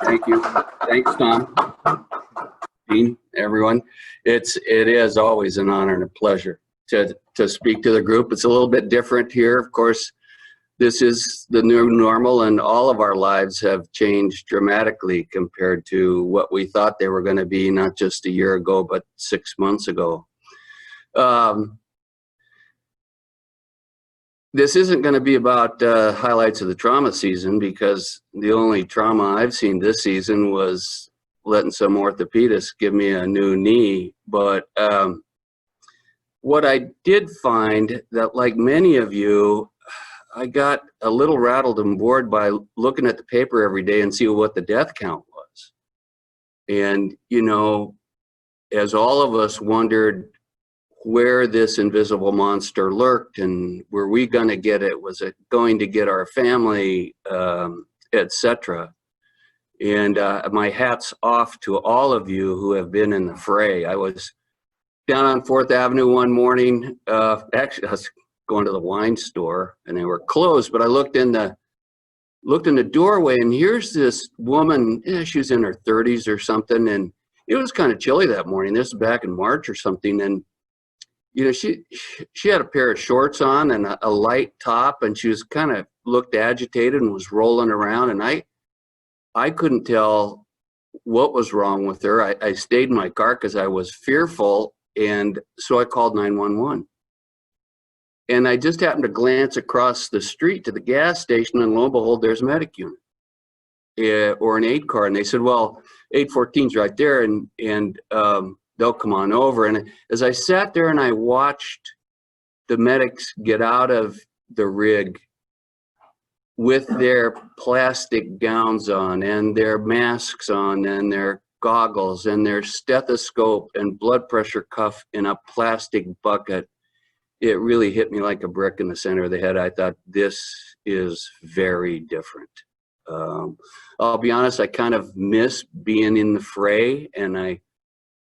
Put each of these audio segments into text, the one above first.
Thank you. Thanks, Tom. Dean, everyone. It is always an honor and a pleasure to speak to the group. It's a little bit different here. Of course, this is the new normal, and all of our lives have changed dramatically compared to what we thought they were going to be, not just a year ago, but 6 months ago. This isn't going to be about highlights of the trauma season, because the only trauma I've seen this season was letting some orthopedist give me a new knee. But what I did find that, like many of you, I got a little rattled and bored by looking at the paper every day and see what the death count was. And, you know, as all of us wondered where this invisible monster lurked and were we going to get it, was it going to get our family, etc. And my hat's off to all of you who have been in the fray. I was down on 4th Avenue one morning. Actually, I was going to the wine store and they were closed, but I looked in the doorway, and here's this woman. She was in her 30s or something, and it was kind of chilly that morning. This was back in March or something, and you know, she had a pair of shorts on and a light top, and she was kind of looked agitated and was rolling around, and I couldn't tell what was wrong with her. I stayed in my car because I was fearful, and so I called 911. And I just happened to glance across the street to the gas station, and lo and behold, there's a medic unit or an 8 car. And they said, well, 814's right there, and they'll come on over. And as I sat there and I watched the medics get out of the rig with their plastic gowns on and their masks on and their goggles and their stethoscope and blood pressure cuff in a plastic bucket, it really hit me like a brick in the center of the head. I thought, this is very different. I'll be honest, I kind of miss being in the fray, and I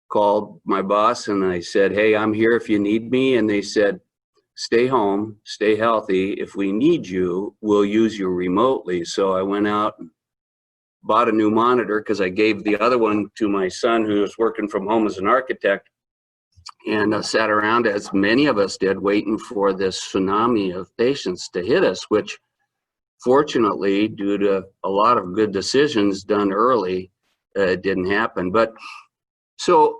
called my boss and I said, hey, I'm here if you need me. And they said, stay home, stay healthy. If we need you, we'll use you remotely. So I went out and bought a new monitor, because I gave the other one to my son, who was working from home as an architect, and sat around, as many of us did, waiting for this tsunami of patients to hit us, which fortunately, due to a lot of good decisions done early, it didn't happen. But so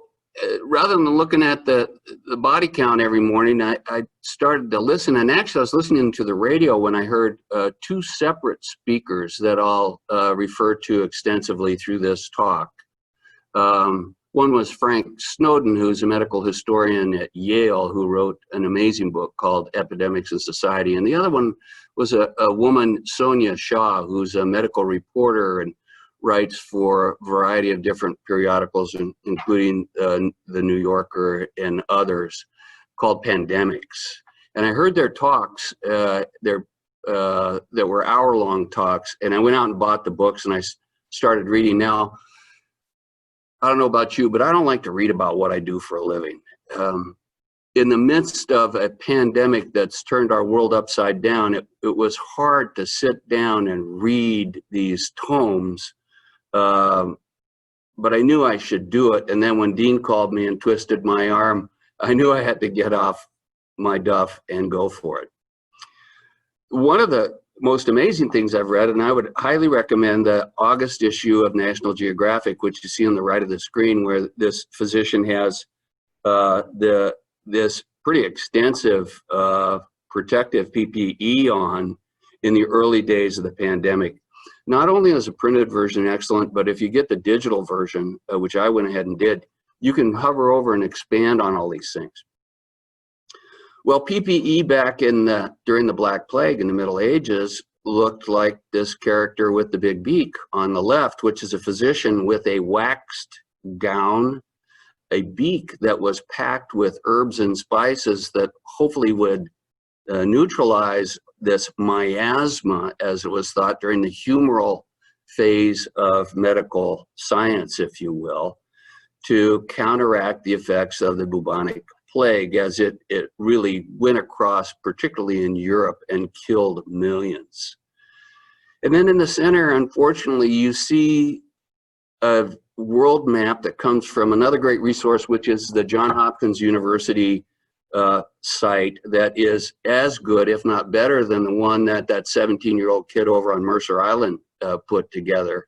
rather than looking at the body count every morning, I started to listen. And actually, I was listening to the radio when I heard 2 separate speakers that I'll refer to extensively through this talk. One was Frank Snowden, who's a medical historian at Yale, who wrote an amazing book called Epidemics in Society. And the other one was a woman, Sonia Shah, who's a medical reporter and writes for a variety of different periodicals, including the New Yorker and others, called Pandemics. And I heard their talks, that were hour-long talks, and I went out and bought the books and I started reading. Now, I don't know about you, but I don't like to read about what I do for a living. In the midst of a pandemic that's turned our world upside down, it was hard to sit down and read these tomes. But I knew I should do it. And then when Dean called me and twisted my arm, I knew I had to get off my duff and go for it. One of the most amazing things I've read, and I would highly recommend the August issue of National Geographic, which you see on the right of the screen, where this physician has this pretty extensive protective PPE on in the early days of the pandemic. Not only is a printed version excellent, but if you get the digital version, which I went ahead and did, you can hover over and expand on all these things. Well, PPE back during the Black Plague in the Middle Ages looked like this character with the big beak on the left, which is a physician with a waxed gown, a beak that was packed with herbs and spices that hopefully would neutralize this miasma, as it was thought during the humoral phase of medical science, if you will, to counteract the effects of the bubonic plague, as it really went across, particularly in Europe, and killed millions. And then in the center, unfortunately, you see a world map that comes from another great resource, which is the Johns Hopkins University site that is as good, if not better, than the one that that 17-year-old kid over on Mercer Island put together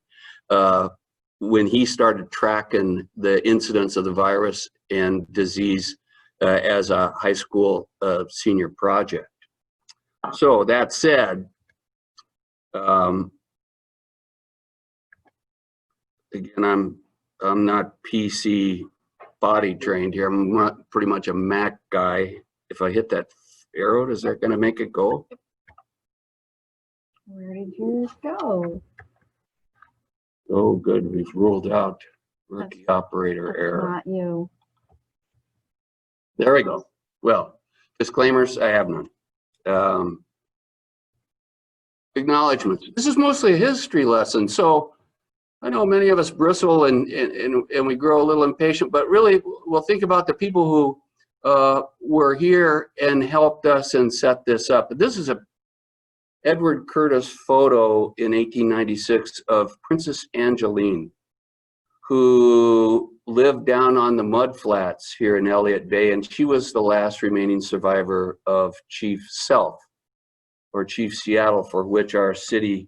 when he started tracking the incidence of the virus and disease as a high school senior project. So that said, again, I'm not PC body trained here. I'm not pretty much a Mac guy. If I hit that arrow, is that going to make it go? Where did yours go? Oh, good. We've ruled out rookie operator error. Not you. There we go. Well, disclaimers, I have none. Acknowledgements. This is mostly a history lesson, so I know many of us bristle and we grow a little impatient, but really we'll think about the people who were here and helped us and set this up. This is a Edward Curtis photo in 1896 of Princess Angeline, who lived down on the mudflats here in Elliott Bay, and she was the last remaining survivor of Chief Sealth, or Chief Seattle, for which our city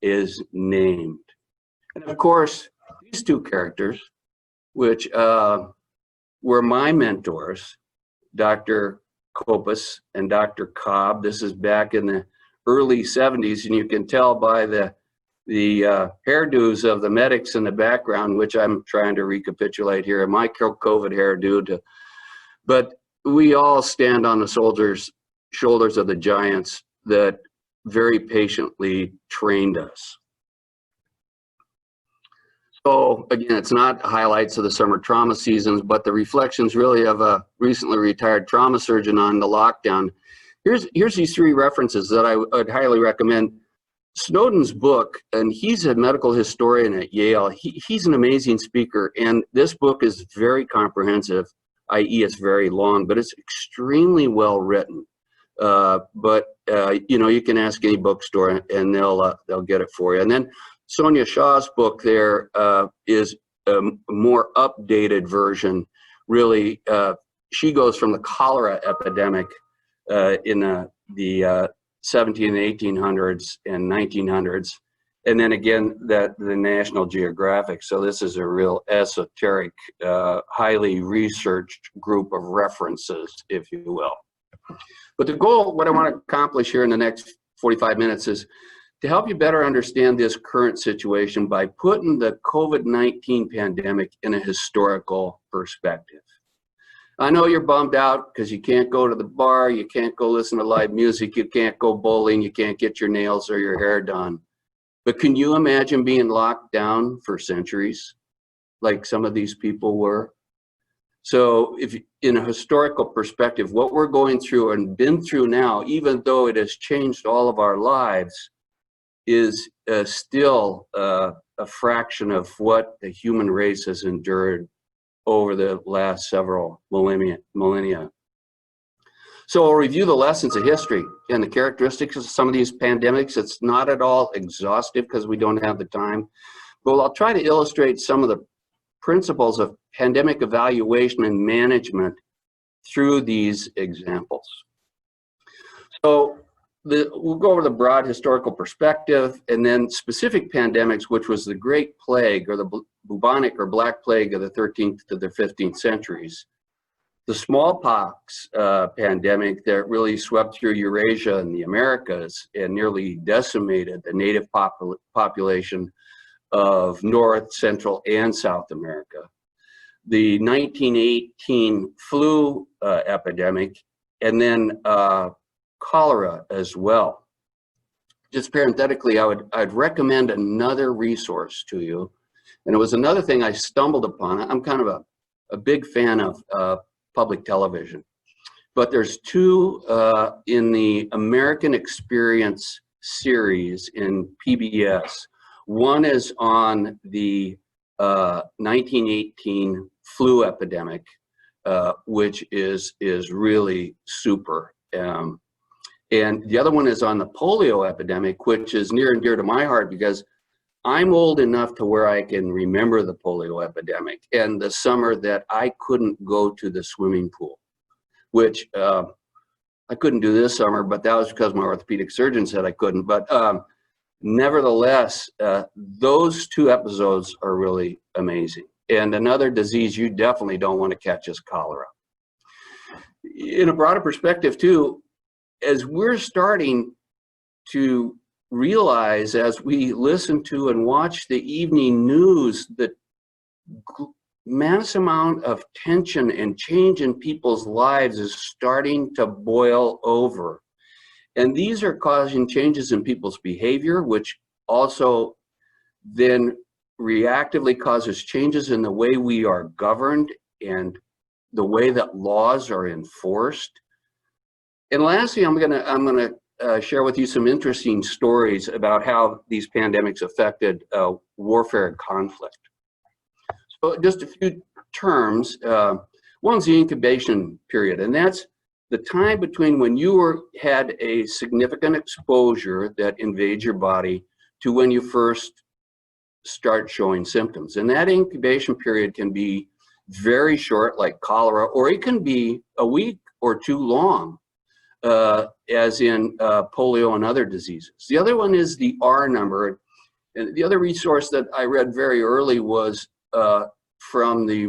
is named. And of course, these two characters, which were my mentors, Dr. Kopus and Dr. Cobb. This is back in the early 70s, and you can tell by the hairdos of the medics in the background, which I'm trying to recapitulate here, my COVID hairdo. But we all stand on the shoulders of the giants that very patiently trained us. So again, it's not highlights of the summer trauma seasons, but the reflections really of a recently retired trauma surgeon on the lockdown. Here's these three references that I would highly recommend. Snowden's book, and he's a medical historian at Yale. He's an amazing speaker, and this book is very comprehensive, i.e. it's very long, but it's extremely well written. You know, you can ask any bookstore and they'll get it for you. And then Sonia Shaw's book there is a more updated version. Really, she goes from the cholera epidemic in the 17 and 1800s and 1900s, and then again the National Geographic. So this is a real esoteric, highly researched group of references, if you will. But the goal, what I want to accomplish here in the next 45 minutes, is to help you better understand this current situation by putting the COVID-19 pandemic in a historical perspective. I know you're bummed out because you can't go to the bar, you can't go listen to live music, you can't go bowling, you can't get your nails or your hair done. But can you imagine being locked down for centuries like some of these people were? So if in a historical perspective, what we're going through and been through now, even though it has changed all of our lives, is still a fraction of what the human race has endured over the last several millennia. So I'll review the lessons of history and the characteristics of some of these pandemics. It's not at all exhaustive because we don't have the time, but I'll try to illustrate some of the principles of pandemic evaluation and management through these examples. So we'll go over the broad historical perspective and then specific pandemics, which was the Great Plague or the Bubonic or Black Plague of the 13th to the 15th centuries. The smallpox pandemic that really swept through Eurasia and the Americas and nearly decimated the native population of North, Central, and South America. The 1918 flu epidemic, and then cholera as well. Just parenthetically, I'd recommend another resource to you. And it was another thing I stumbled upon. I'm kind of a big fan of public television. But there's two in the American Experience series in PBS. One is on the 1918 flu epidemic, which is really super. And the other one is on the polio epidemic, which is near and dear to my heart because I'm old enough to where I can remember the polio epidemic and the summer that I couldn't go to the swimming pool, which I couldn't do this summer, but that was because my orthopedic surgeon said I couldn't. But nevertheless, those two episodes are really amazing. And another disease you definitely don't want to catch is cholera. In a broader perspective too, as we're starting to realize as we listen to and watch the evening news that mass amount of tension and change in people's lives is starting to boil over. And these are causing changes in people's behavior, which also then reactively causes changes in the way we are governed and the way that laws are enforced. And lastly, I'm gonna share with you some interesting stories about how these pandemics affected warfare and conflict. So just a few terms. One's the incubation period, and that's the time between when you had a significant exposure that invades your body to when you first start showing symptoms. And that incubation period can be very short, like cholera, or it can be a week or two long, as in polio and other diseases. The other one is the R number. And the other resource that I read very early was from the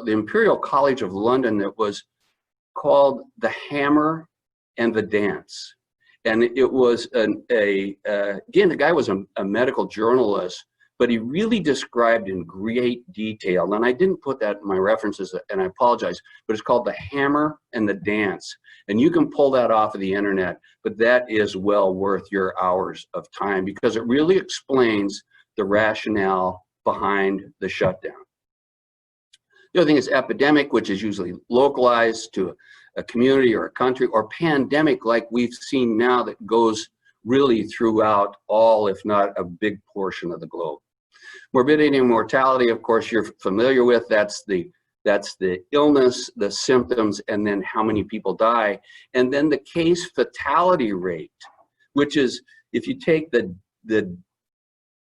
Imperial College of London that was called The Hammer and the Dance. And it was again, the guy was a medical journalist, but he really described in great detail, and I didn't put that in my references, and I apologize, but it's called The Hammer and the Dance. And you can pull that off of the internet, but that is well worth your hours of time because it really explains the rationale behind the shutdown. The other thing is epidemic, which is usually localized to a community or a country, or pandemic like we've seen now that goes really throughout all, if not a big portion of the globe. Morbidity and mortality, of course, you're familiar with. That's the illness, the symptoms, and then how many people die. And then the case fatality rate, which is if you take the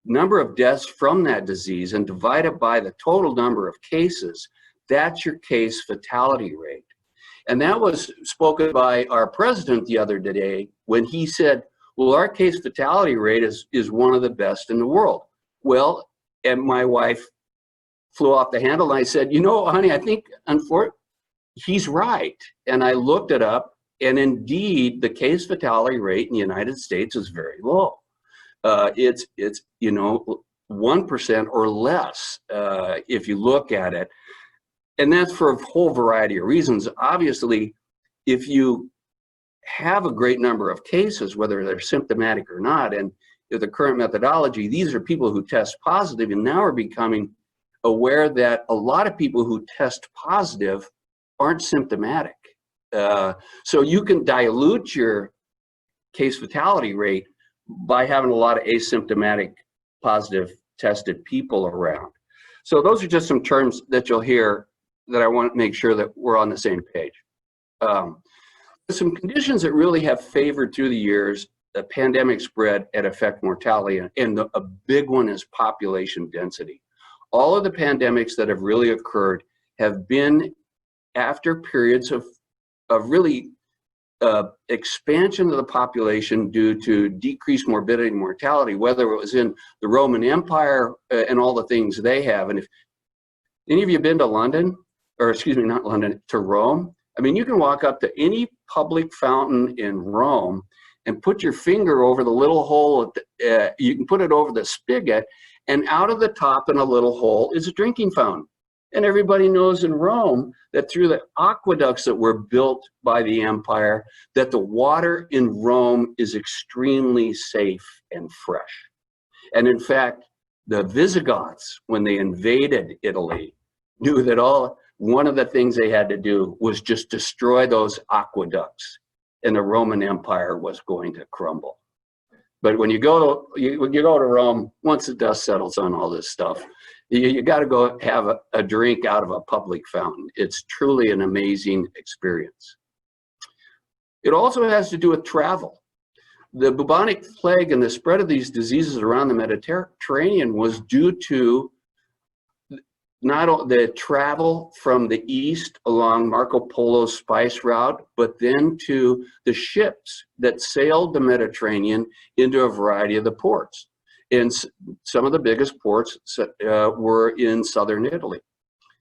number of deaths from that disease and divide it by the total number of cases, that's your case fatality rate. And that was spoken by our president the other day when he said, well, our case fatality rate is one of the best in the world. Well, and my wife flew off the handle and I said, you know, honey, I think unfortunately he's right. And I looked it up, and indeed the case fatality rate in the United States is very low. It's you know, 1% or less if you look at it. And that's for a whole variety of reasons. Obviously, if you have a great number of cases, whether they're symptomatic or not, and with the current methodology, these are people who test positive, and now are becoming aware that a lot of people who test positive aren't symptomatic. So you can dilute your case fatality rate by having a lot of asymptomatic positive tested people around. So those are just some terms that you'll hear that I want to make sure that we're on the same page. Some conditions that really have favored through the years the pandemic spread and affect mortality, and a big one is population density. All of the pandemics that have really occurred have been after periods of really expansion of the population due to decreased morbidity and mortality, whether it was in the Roman Empire and all the things they have. And if any of you have been to London, or excuse me, not London, to Rome, I mean, you can walk up to any public fountain in Rome and put your finger over the little hole, you can put it over the spigot, and out of the top in a little hole is a drinking fountain. And everybody knows in Rome that through the aqueducts that were built by the empire, that the water in Rome is extremely safe and fresh. And in fact, the Visigoths, when they invaded Italy, knew that one of the things they had to do was just destroy those aqueducts, and the Roman Empire was going to crumble. But when you go to Rome, once the dust settles on all this stuff, you got to go have a drink out of a public fountain. It's truly an amazing experience. It also has to do with travel. The bubonic plague and the spread of these diseases around the Mediterranean was due to not only the travel from the east along Marco Polo's spice route, but then to the ships that sailed the Mediterranean into a variety of the ports. And some of the biggest ports were in southern Italy.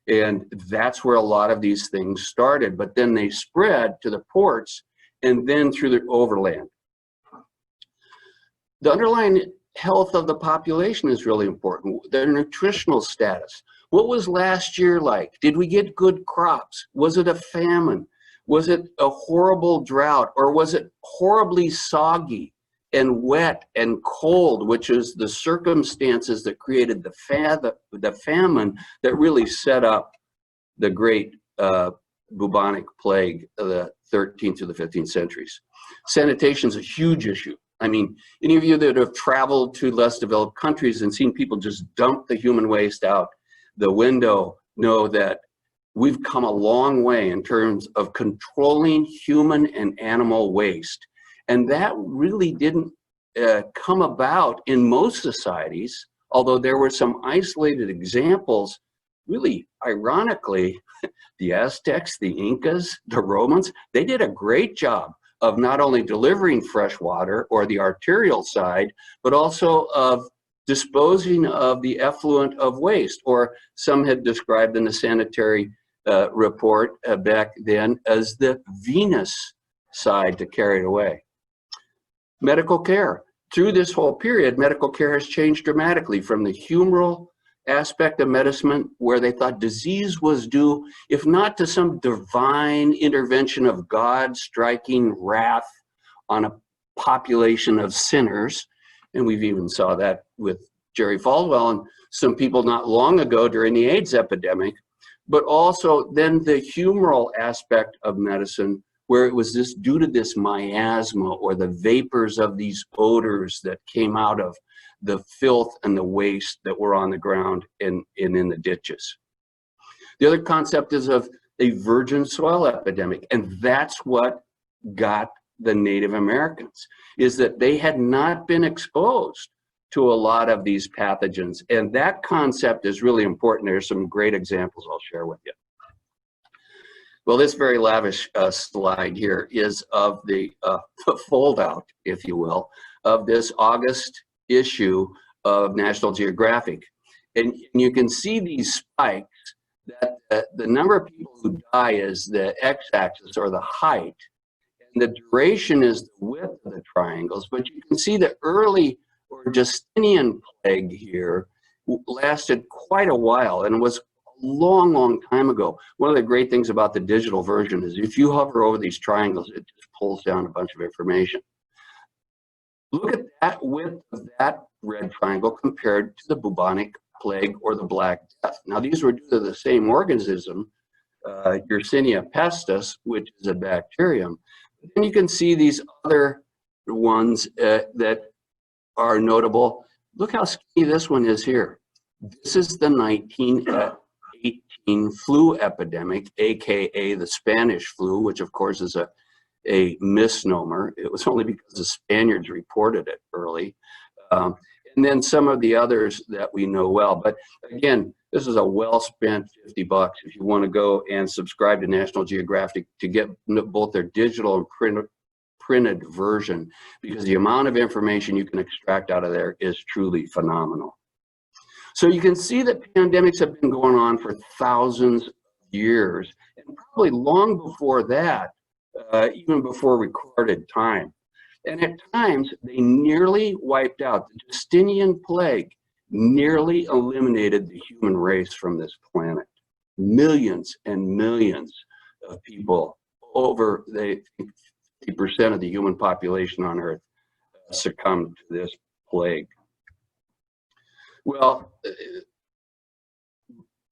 And that's where a lot of these things started, but then they spread to the ports and then through the overland. The underlying health of the population is really important. Their nutritional status. What was last year like? Did we get good crops? Was it a famine? Was it a horrible drought? Or was it horribly soggy and wet and cold, which is the circumstances that created the famine that really set up the great bubonic plague of the 13th to the 15th centuries? Sanitation is a huge issue. I mean, any of you that have traveled to less developed countries and seen people just dump the human waste out the window know that we've come a long way in terms of controlling human and animal waste. And that really didn't come about in most societies, although there were some isolated examples. Really, ironically, the Aztecs, the Incas, the Romans, they did a great job of not only delivering fresh water or the arterial side, but also of disposing of the effluent of waste, or some had described in the sanitary report back then as the venous side to carry it away. Medical care. Through this whole period, medical care has changed dramatically from the humoral aspect of medicine, where they thought disease was due, if not to some divine intervention of God striking wrath on a population of sinners, and we've even saw that with Jerry Falwell and some people not long ago during the AIDS epidemic, but also then the humoral aspect of medicine, where it was this due to this miasma or the vapors of these odors that came out of the filth and the waste that were on the ground and in the ditches. The other concept is of a virgin soil epidemic, and that's what got the Native Americans, is that they had not been exposed to a lot of these pathogens, and that concept is really important. There's some great examples I'll share with you. Well, this very lavish slide here is of the fold out, if you will, of this August issue of National Geographic. And you can see these spikes, that the number of people who die is the x-axis or the height, and the duration is the width of the triangles. But you can see the early or Justinian plague here lasted quite a while and was a long, long time ago. One of the great things about the digital version is if you hover over these triangles, it just pulls down a bunch of information. Look at that width of that red triangle compared to the bubonic plague or the Black Death. Now, these were due to the same organism, Yersinia pestis, which is a bacterium. But then you can see these other ones that are notable. Look how skinny this one is here. This is the 1918 flu epidemic, AKA the Spanish flu, which of course is a misnomer. It was only because the Spaniards reported it early. And then some of the others that we know well. But again, this is a well-spent $50 if you want to go and subscribe to National Geographic to get both their digital and printed version, because the amount of information you can extract out of there is truly phenomenal. So you can see that pandemics have been going on for thousands of years, and probably long before that, even before recorded time. And at times, they nearly wiped out. The Justinian plague nearly eliminated the human race from this planet. Millions and millions of people, over the 50% of the human population on Earth, succumbed to this plague. Well,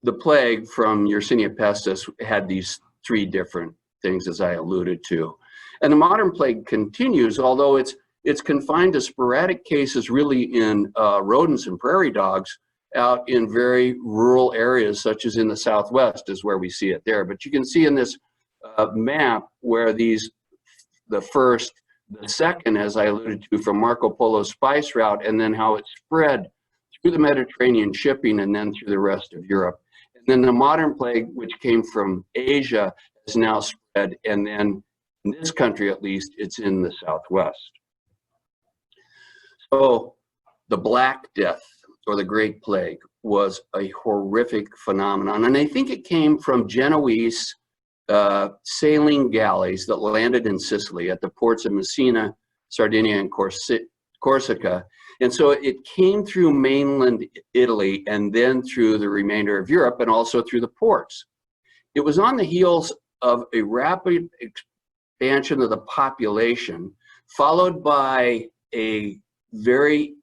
the plague from Yersinia pestis had these three different things, as I alluded to. And the modern plague continues, although it's confined to sporadic cases really in rodents and prairie dogs out in very rural areas, such as in the Southwest is where we see it there. But you can see in this map where the first The second, as I alluded to, from Marco Polo's spice route, and then how it spread through the Mediterranean shipping and then through the rest of Europe. And then the modern plague, which came from Asia, has now spread, and then in this country at least, it's in the Southwest. So the Black Death, or the Great Plague, was a horrific phenomenon, and I think it came from Genoese sailing galleys that landed in Sicily at the ports of Messina, Sardinia, and Corsica. And so it came through mainland Italy and then through the remainder of Europe and also through the ports. It was on the heels of a rapid expansion of the population, followed by a very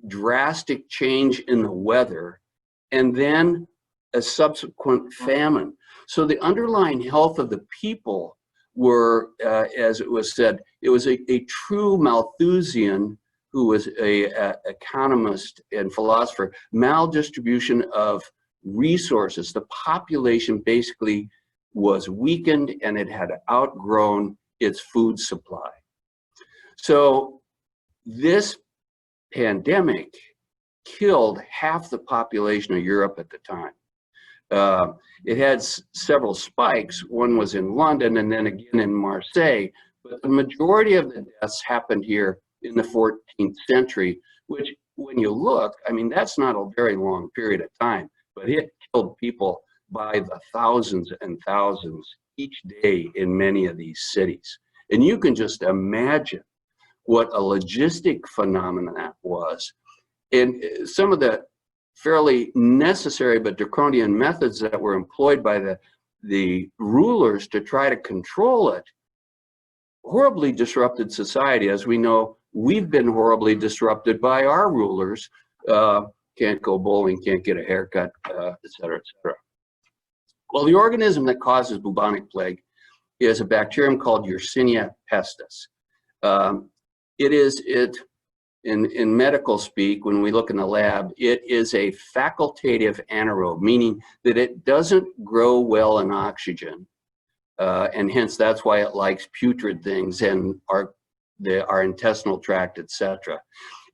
drastic change in the weather, and then a subsequent famine. So the underlying health of the people were, as it was said, it was a true Malthusian, who was a economist and philosopher, maldistribution of resources. The population basically was weakened and it had outgrown its food supply. So this pandemic killed half the population of Europe at the time. It had several spikes. One was in London and then again in Marseille, but the majority of the deaths happened here in the 14th century, which when you look, I mean, that's not a very long period of time, but it killed people by the thousands and thousands each day in many of these cities. And you can just imagine what a logistic phenomenon that was. And some of the fairly necessary but draconian methods that were employed by the rulers to try to control it horribly disrupted society. As we know, we've been horribly disrupted by our rulers. Can't go bowling, can't get a haircut, et cetera, et cetera. Well, the organism that causes bubonic plague is a bacterium called Yersinia pestis. In medical speak, when we look in the lab, it is a facultative anaerobe, meaning that it doesn't grow well in oxygen. And hence that's why it likes putrid things and our intestinal tract, etc.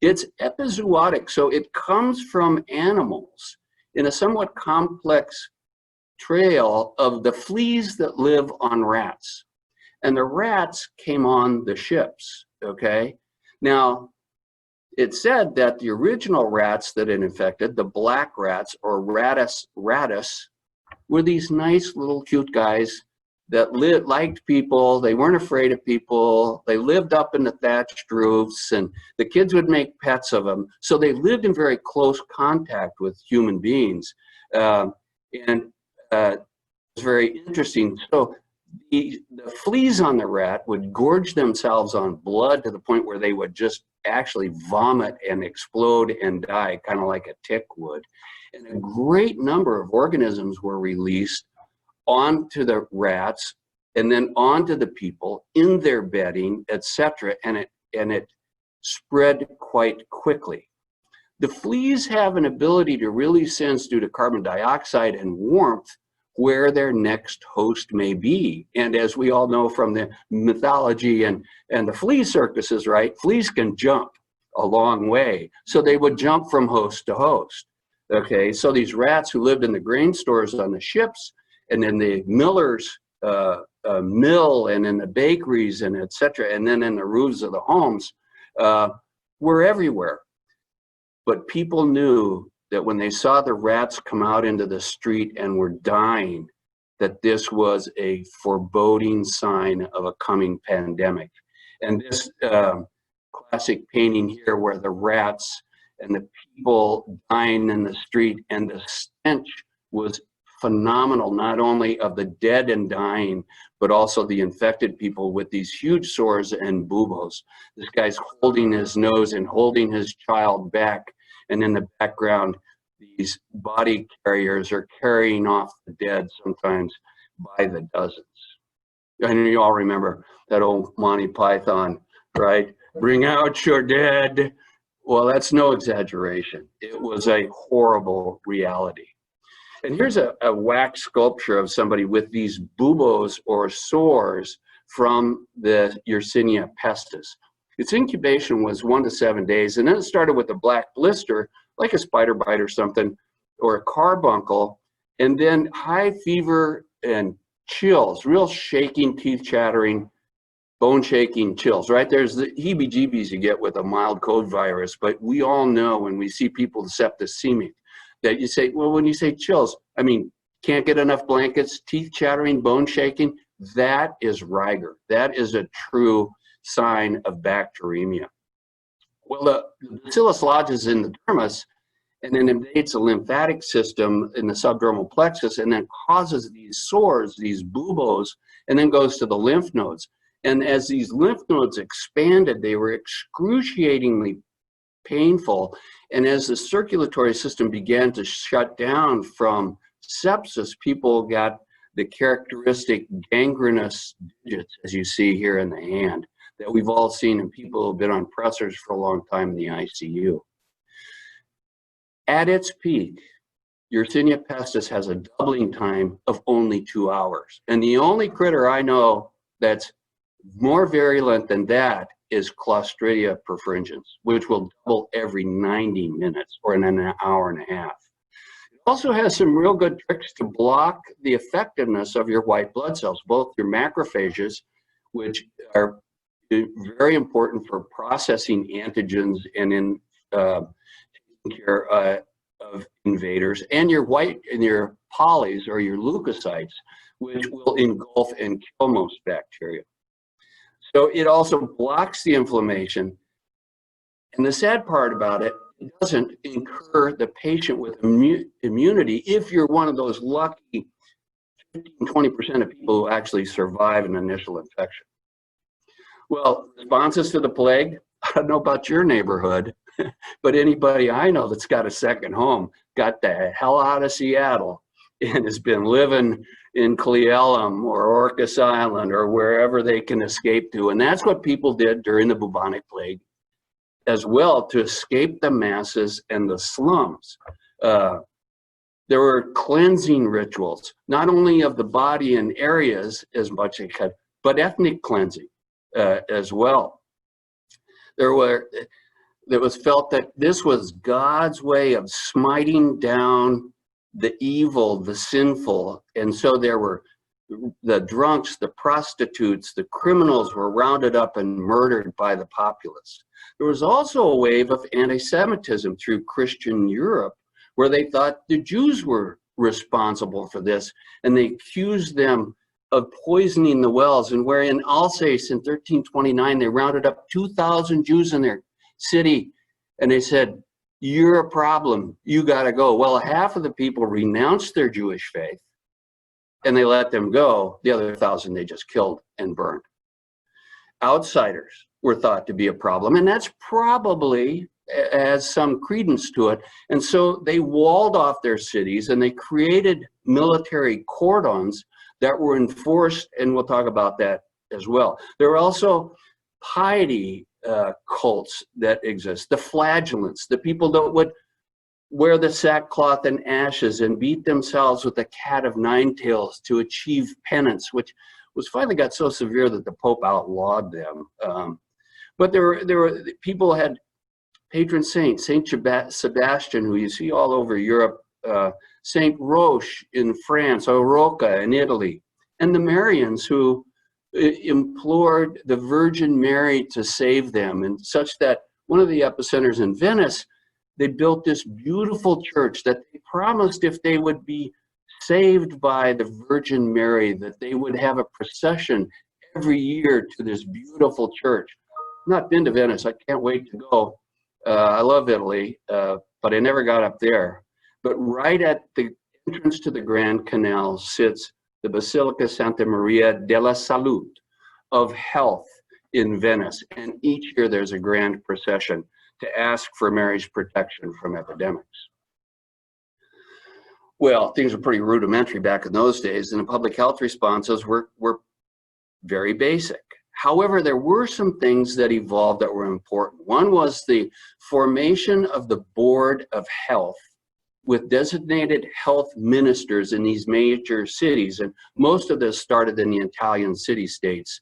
It's epizootic, so it comes from animals in a somewhat complex trail of the fleas that live on rats. And the rats came on the ships, okay? Now, it said that the original rats that it infected, the black rats or ratus, were these nice little cute guys that liked people. They weren't afraid of people. They lived up in the thatched roofs, and the kids would make pets of them. So they lived in very close contact with human beings. It's very interesting. So the fleas on the rat would gorge themselves on blood to the point where they would just actually vomit and explode and die, kind of like a tick would. And a great number of organisms were released onto the rats and then onto the people in their bedding, etc. And it spread quite quickly. The fleas have an ability to really sense, due to carbon dioxide and warmth, where their next host may be. And as we all know from the mythology and the flea circuses, right, fleas can jump a long way. So they would jump from host to host. Okay, so these rats who lived in the grain stores on the ships and in the miller's mill and in the bakeries and etc., and then in the roofs of the homes, were everywhere. But people knew that when they saw the rats come out into the street and were dying, that this was a foreboding sign of a coming pandemic. And this classic painting here where the rats and the people dying in the street, and the stench was phenomenal, not only of the dead and dying, but also the infected people with these huge sores and buboes. This guy's holding his nose and holding his child back, and in the background, these body carriers are carrying off the dead, sometimes by the dozens. And you all remember that old Monty Python, right? Bring out your dead. Well, that's no exaggeration. It was a horrible reality. And here's a wax sculpture of somebody with these buboes or sores from the Yersinia pestis. Its incubation was 1 to 7 days, and then it started with a black blister, like a spider bite or something, or a carbuncle, and then high fever and chills, real shaking, teeth chattering, bone shaking chills, right? There's the heebie-jeebies you get with a mild cold virus, but we all know when we see people septicemic that you say, well, when you say chills, I mean, can't get enough blankets, teeth chattering, bone shaking, that is rigor. That is a true sign of bacteremia. Well, the bacillus lodges in the dermis and then invades the lymphatic system in the subdermal plexus and then causes these sores, these buboes, and then goes to the lymph nodes. And as these lymph nodes expanded, they were excruciatingly painful. And as the circulatory system began to shut down from sepsis, people got the characteristic gangrenous digits, as you see here in the hand, that we've all seen in people who have been on pressors for a long time in the ICU. At its peak, Yersinia pestis has a doubling time of only 2 hours. And the only critter I know that's more virulent than that is Clostridia perfringens, which will double every 90 minutes or in an hour and a half. It also has some real good tricks to block the effectiveness of your white blood cells, both your macrophages, which are very important for processing antigens and in taking care of invaders, and your polys or your leukocytes, which will engulf and kill most bacteria. So it also blocks the inflammation. And the sad part about it, it doesn't incur the patient with immunity if you're one of those lucky 15–20% of people who actually survive an initial infection. Well, responses to the plague, I don't know about your neighborhood, but anybody I know that's got a second home got the hell out of Seattle and has been living in Cle Elum or Orcas Island or wherever they can escape to. And that's what people did during the bubonic plague as well, to escape the masses and the slums. There were cleansing rituals, not only of the body and areas as much as they could, but ethnic cleansing as well. It was felt that this was God's way of smiting down the evil, the sinful. And so there were the drunks, the prostitutes, the criminals were rounded up and murdered by the populace. There was also a wave of anti-Semitism through Christian Europe, where they thought the Jews were responsible for this, and they accused them of poisoning the wells. And where in Alsace in 1329, they rounded up 2,000 Jews in their city, and they said, you're a problem, you gotta go. Well, half of the people renounced their Jewish faith, and they let them go. The other 1,000 they just killed and burned. Outsiders were thought to be a problem, and that's probably has some credence to it. And so they walled off their cities and they created military cordons that were enforced, and we'll talk about that as well. There were also piety cults that exist, the flagellants, the people that would wear the sackcloth and ashes and beat themselves with the cat of nine tails to achieve penance, which was finally got so severe that the Pope outlawed them. But there were people had patron saints, Saint Sebastian, who you see all over Europe, Saint Roche in France, or Rocca in Italy, and the Marians, who implored the Virgin Mary to save them, and such that one of the epicenters in Venice, they built this beautiful church that they promised if they would be saved by the Virgin Mary, that they would have a procession every year to this beautiful church. I've not been to Venice, I can't wait to go. I love Italy, but I never got up there. But right at the entrance to the Grand Canal sits the Basilica Santa Maria della Salute of Health in Venice. And each year there's a grand procession to ask for Mary's protection from epidemics. Well, things were pretty rudimentary back in those days, and the public health responses were very basic. However, there were some things that evolved that were important. One was the formation of the Board of Health with designated health ministers in these major cities. And most of this started in the Italian city-states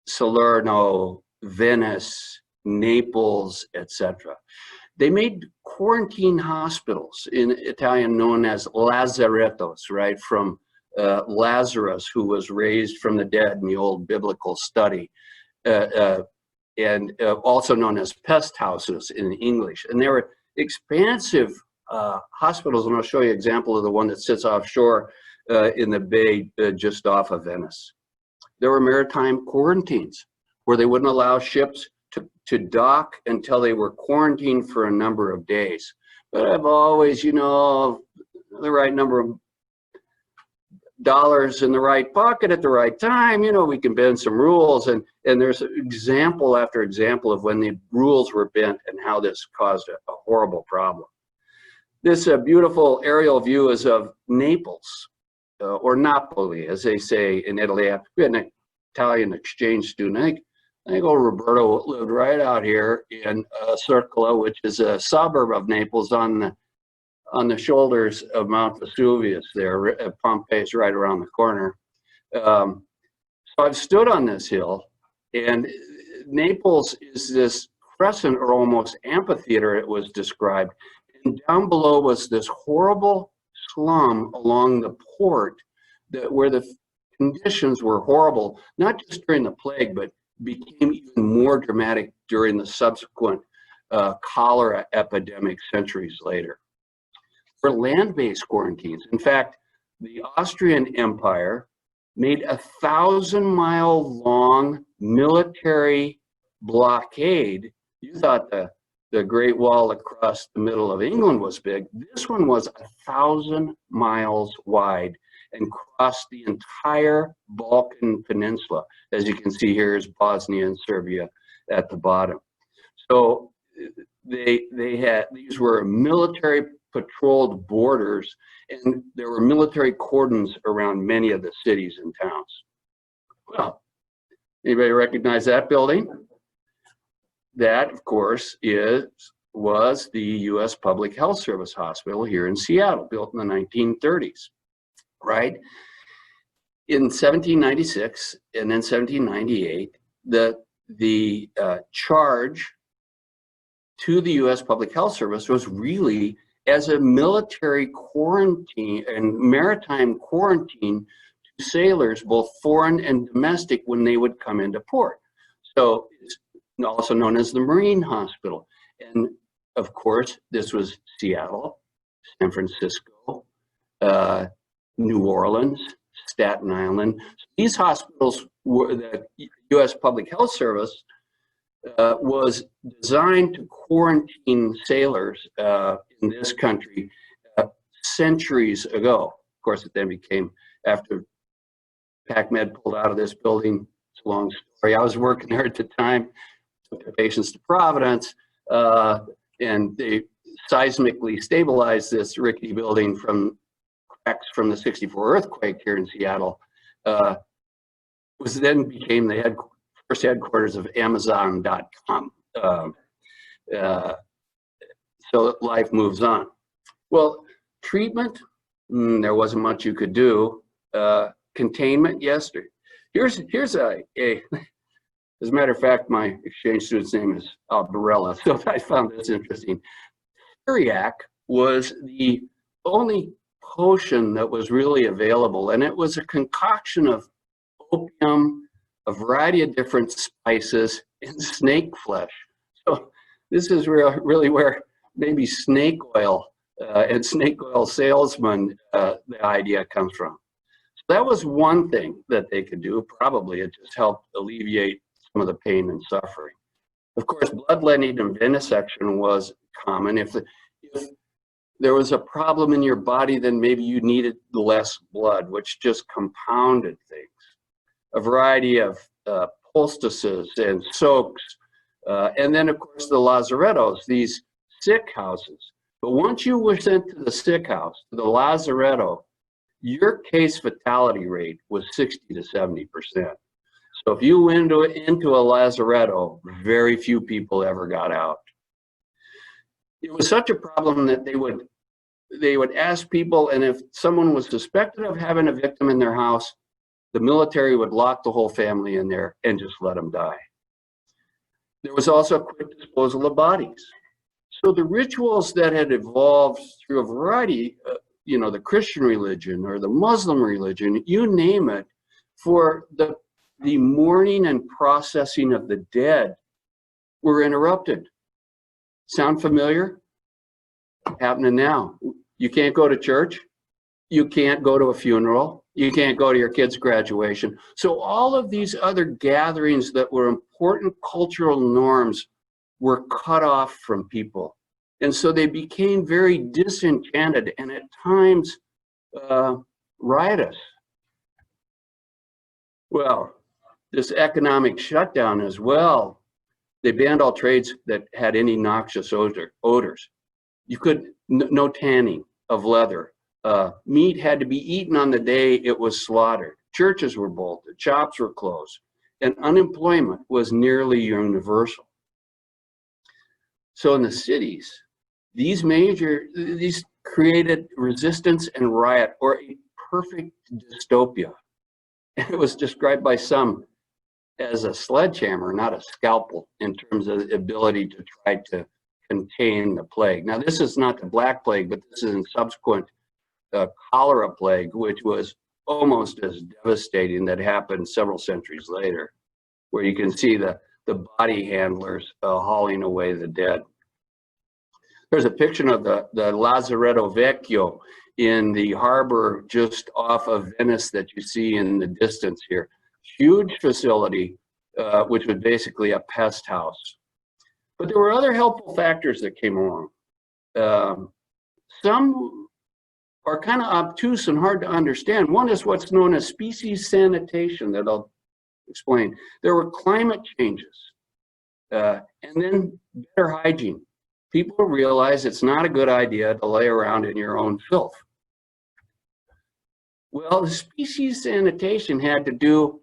Salerno, Venice, Naples, etc. They made quarantine hospitals, in Italian known as lazarettos, right, from Lazarus, who was raised from the dead in the old biblical study, and also known as pest houses in English. And they were expansive hospitals, and I'll show you an example of the one that sits offshore in the bay just off of Venice. There were maritime quarantines where they wouldn't allow ships to dock until they were quarantined for a number of days. But I've always, you know, the right number of dollars in the right pocket at the right time, you know, we can bend some rules, and there's example after example of when the rules were bent and how this caused a horrible problem. This beautiful aerial view is of Naples, or Napoli, as they say in Italy. We had an Italian exchange student, I think old Roberto lived right out here in Circola, which is a suburb of Naples on the shoulders of Mount Vesuvius there. Pompeii's right around the corner. So I've stood on this hill, and Naples is this crescent or almost amphitheater, it was described. And down below was this horrible slum along the port where the conditions were horrible, not just during the plague, but became even more dramatic during the subsequent cholera epidemic centuries later. For land-based quarantines, in fact, the Austrian Empire made a 1,000-mile-long military blockade. You thought the Great Wall across the middle of England was big. This one was 1,000 miles wide and crossed the entire Balkan Peninsula. As you can see here is Bosnia and Serbia at the bottom. So they had, these were military patrolled borders, and there were military cordons around many of the cities and towns. Well, anybody recognize that building? That, of course, was the US Public Health Service Hospital here in Seattle, built in the 1930s. Right? In 1796 and then 1798, the charge to the US Public Health Service was really as a military quarantine and maritime quarantine to sailors, both foreign and domestic, when they would come into port. So it's also known as the Marine Hospital. And of course, this was Seattle, San Francisco, New Orleans, Staten Island. These hospitals were the US Public Health Service was designed to quarantine sailors in this country centuries ago. Of course, it then became, after PacMed pulled out of this building, it's a long story. I was working there at the time, took the patients to Providence, and they seismically stabilized this rickety building from the 64 earthquake here in Seattle, then became the first headquarters of Amazon.com. So life moves on. Well, treatment, there wasn't much you could do. Containment, yes. Here's as a matter of fact, my exchange student's name is Barella, so I found this interesting. Theriac was the only potion that was really available, and it was a concoction of opium, a variety of different spices, and snake flesh. So this is really where maybe snake oil and snake oil salesman, the idea comes from. So that was one thing that they could do. Probably it just helped alleviate some of the pain and suffering. Of course, bloodletting and vivisection was common. If there was a problem in your body, then maybe you needed less blood, which just compounded things. A variety of poultices and soaks, and then of course the lazarettos, these sick houses. But once you were sent to the sick house, to the lazaretto, your case fatality rate was 60 to 70%. So if you went into a lazaretto, very few people ever got out. It was such a problem that they would ask people, and if someone was suspected of having a victim in their house, the military would lock the whole family in there and just let them die. There was also quick disposal of bodies. So the rituals that had evolved through a variety, you know, the Christian religion or the Muslim religion, you name it, for the mourning and processing of the dead were interrupted. Sound familiar? Happening now. You can't go to church. You can't go to a funeral. You can't go to your kid's graduation. So all of these other gatherings that were important cultural norms were cut off from people. And so they became very disenchanted and at times riotous. Well, this economic shutdown as well, they banned all trades that had any noxious odors. You could, no tanning of leather. Meat had to be eaten on the day it was slaughtered. Churches were bolted, shops were closed, and unemployment was nearly universal. So in the cities, these created resistance and riot, or a perfect dystopia. And it was described by some as a sledgehammer, not a scalpel, in terms of the ability to try to contain the plague. Now, this is not the Black Plague, but this is in subsequent cholera plague, which was almost as devastating, that happened several centuries later, where you can see the body handlers hauling away the dead. There's a picture of the Lazaretto Vecchio in the harbor just off of Venice that you see in the distance here. Huge facility, which was basically a pest house. But there were other helpful factors that came along. Some are kind of obtuse and hard to understand. One is what's known as species sanitation that I'll explain. There were climate changes, and then better hygiene. People realize it's not a good idea to lay around in your own filth. Well, the species sanitation had to do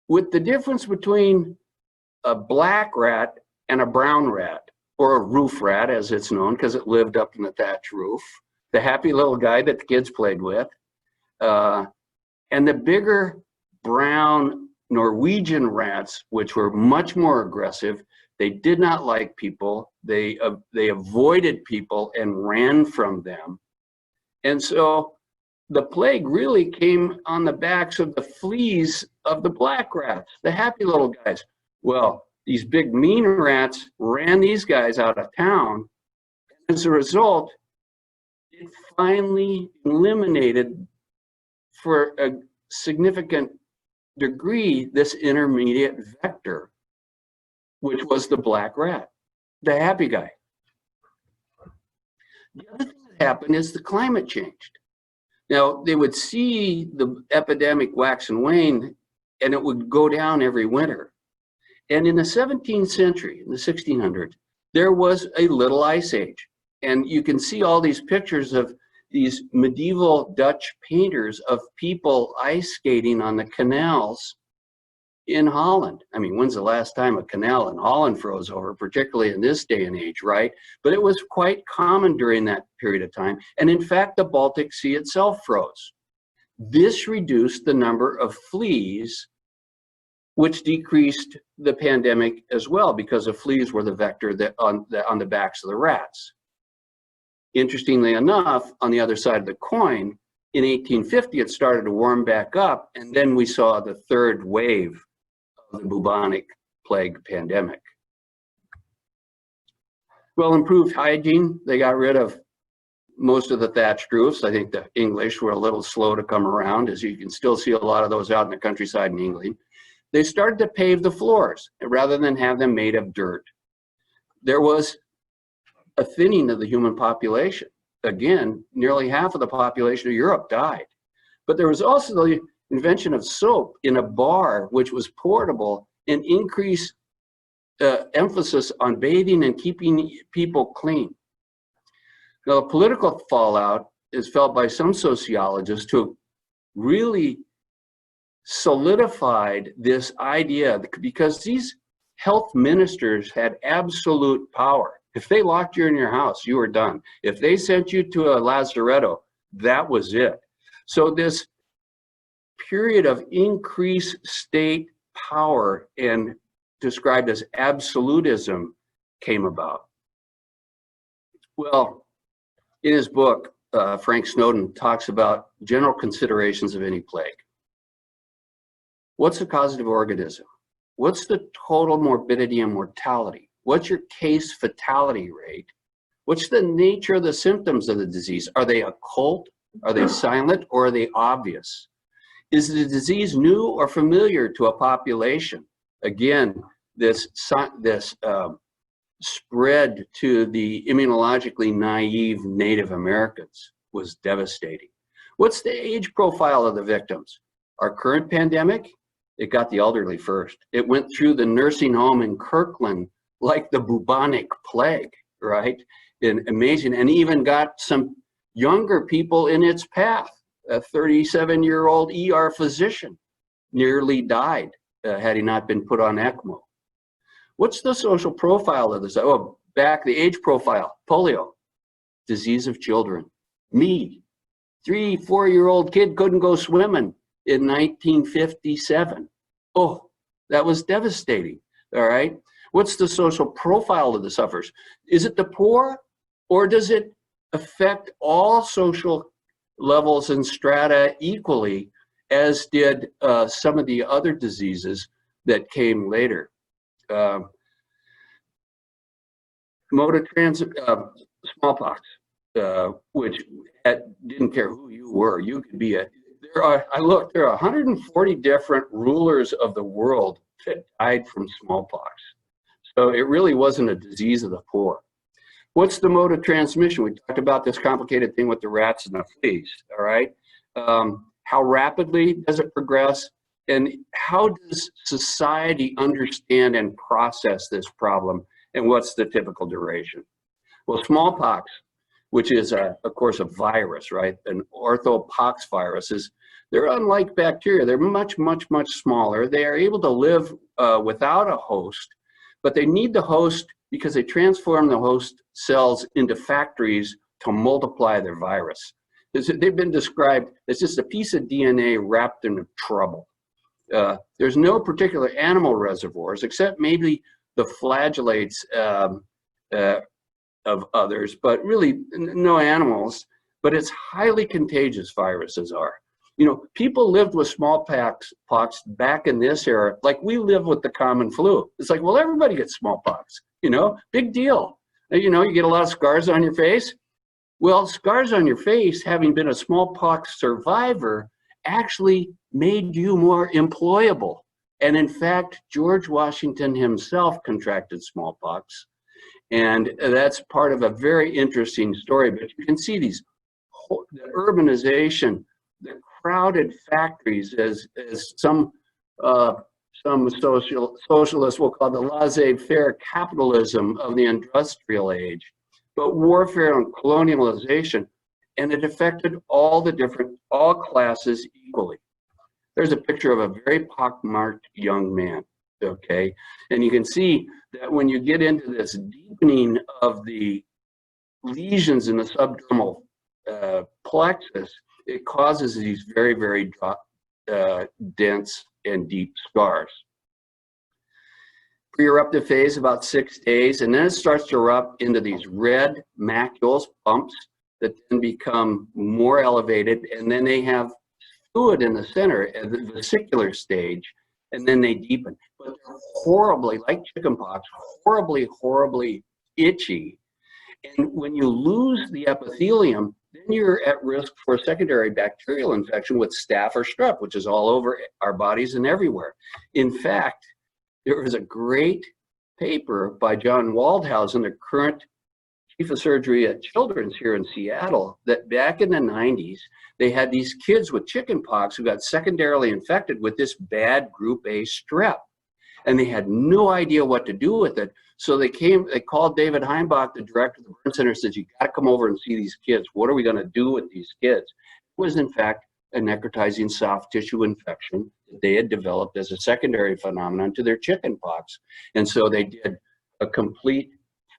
with the difference between a black rat and a brown rat, or a roof rat as it's known, because it lived up in the thatch roof, the happy little guy that the kids played with, and the bigger brown Norwegian rats, which were much more aggressive. They did not like people. They avoided people and ran from them. And so the plague really came on the backs of the fleas of the black rats, the happy little guys. Well, these big mean rats ran these guys out of town. As a result, it finally eliminated, for a significant degree, this intermediate vector, which was the black rat, the happy guy. The other thing that happened is the climate changed. Now, they would see the epidemic wax and wane, and it would go down every winter. And in the 17th century, in the 1600s, there was a little ice age. And you can see all these pictures of these medieval Dutch painters of people ice skating on the canals in Holland. I mean, when's the last time a canal in Holland froze over, particularly in this day and age, right? But it was quite common during that period of time. And in fact, the Baltic Sea itself froze. This reduced the number of fleas, which decreased the pandemic as well, because the fleas were the vector that on the backs of the rats. Interestingly enough, on the other side of the coin, in 1850, it started to warm back up, and then we saw the third wave of the bubonic plague pandemic. Well, improved hygiene. They got rid of most of the thatched roofs. I think the English were a little slow to come around, as you can still see a lot of those out in the countryside in England. They started to pave the floors rather than have them made of dirt. There was a thinning of the human population. Again, nearly half of the population of Europe died. But there was also the invention of soap in a bar, which was portable, and increased emphasis on bathing and keeping people clean. Now, the political fallout is felt by some sociologists to really solidified this idea, because these health ministers had absolute power. If they locked you in your house, you were done. If they sent you to a lazaretto, that was it. So this period of increased state power and described as absolutism came about? Well, in his book, Frank Snowden talks about general considerations of any plague. What's the causative organism? What's the total morbidity and mortality? What's your case fatality rate? What's the nature of the symptoms of the disease? Are they occult? Are they silent, or are they obvious? Is the disease new or familiar to a population? Again, this spread to the immunologically naive Native Americans was devastating. What's the age profile of the victims? Our current pandemic, it got the elderly first. It went through the nursing home in Kirkland like the bubonic plague, right? And amazing, and even got some younger people in its path. A 37-year-old ER physician nearly died had he not been put on ECMO. What's the social profile of this? Oh, back the age profile, polio, disease of children. Me, 3-4-year-old kid couldn't go swimming in 1957. Oh, that was devastating, all right? What's the social profile of the sufferers? Is it the poor, or does it affect all social levels and strata equally, as did some of the other diseases that came later? Mode of transit, smallpox, which didn't care who you were. You could be there are 140 different rulers of the world that died from smallpox. So it really wasn't a disease of the poor. What's the mode of transmission? We talked about this complicated thing with the rats and the fleas, all right? How rapidly does it progress? And how does society understand and process this problem? And what's the typical duration? Well, smallpox, which is, of course, a virus, right? An orthopox viruses, they're unlike bacteria. They're much, much, much smaller. They are able to live without a host, but they need the host because they transform the host cells into factories to multiply their virus. They've been described as just a piece of DNA wrapped in trouble. There's no particular animal reservoirs except maybe the flagellates of others, but really no animals. But it's highly contagious, viruses are. You know, people lived with smallpox back in this era like we live with the common flu. It's like, well, everybody gets smallpox, you know, big deal. You know, you get a lot of scars on your face. Well, scars on your face, having been a smallpox survivor, actually made you more employable. And in fact, George Washington himself contracted smallpox. And that's part of a very interesting story. But you can see the urbanization, the crowded factories, as some socialists will call the laissez-faire capitalism of the industrial age, but warfare and colonialization, and it affected all classes equally. There's a picture of a very pockmarked young man, okay? And you can see that when you get into this deepening of the lesions in the subdermal plexus, it causes these very, very dense and deep scars. Pre-eruptive phase, about 6 days, and then it starts to erupt into these red macules, bumps, that then become more elevated, and then they have fluid in the center at the vesicular stage, and then they deepen. But they're horribly, like chickenpox, horribly, horribly itchy. And when you lose the epithelium, then you're at risk for secondary bacterial infection with staph or strep, which is all over our bodies and everywhere. In fact, there was a great paper by John Waldhausen, the current chief of surgery at Children's here in Seattle, that back in the 90s, they had these kids with chickenpox who got secondarily infected with this bad group A strep. And they had no idea what to do with it. So they called David Heimbach, the director of the burn center, says, you gotta come over and see these kids. What are we gonna do with these kids? It was in fact a necrotizing soft tissue infection that they had developed as a secondary phenomenon to their chickenpox. And so they did a complete